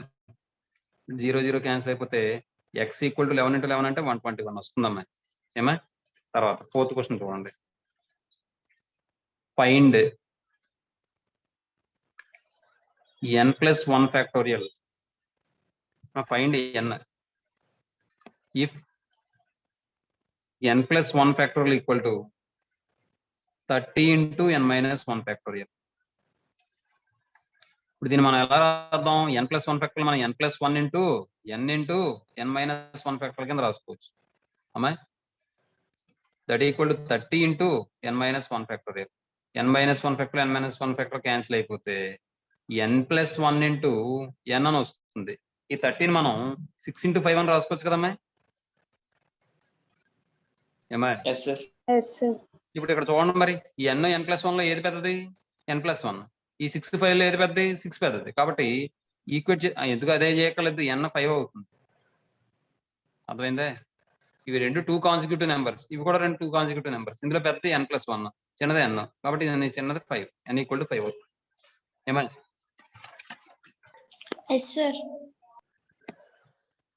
0 క్యాన్సిల్ అయిపోతే x ఈక్వల్ టు 11 into 11 అంటే 121 వస్తుందమ్మా. ఏమా తర్వాత ఫోర్త్ క్వశ్చన్ చూడండి. Find n+1 factorial. Find n if n+1 factorial equal to 30 into n-1 factorial. ఇప్పుడు దీన్ని మనం ఎలా రాద్దాం n+1 ఫ్యాక్టోరియల్ మనం n+1 into n-1 ఫ్యాక్టోరియల్ కింద రాసుకోవచ్చు అమ్మా. That equal to 30 into n-1 factorial. n-1 factorial n-1 factorial cancel అయిపోతే n+1 into n అని వస్తుంది. ఈ 30ని మనం 6 into 5 అని రాసుకోవచ్చు కదమ్మా. ఏమా ఇప్పుడు ఇక్కడ చూడండి మరి ఈ n+1 లో ఏది పెద్దది n+1. ఈ 6 5 లో ఏది పెద్దది 6 పెద్దది. కాబట్టి ఈక్వేట్ ఎందుకు అదే చేయక్కర్లేదు n 5 అవుతుంది. అర్థమైందే. ఇవి రెండు 2 కాన్సిక్యూటివ్ నెంబర్స్, ఇవి కూడా 2 కాన్సిక్యూటివ్ నెంబర్స్. ఇందులో పెద్దది n+1 చిన్నది n కాబట్టి చిన్నది 5 n = 5 అవుతుంది. ఏమా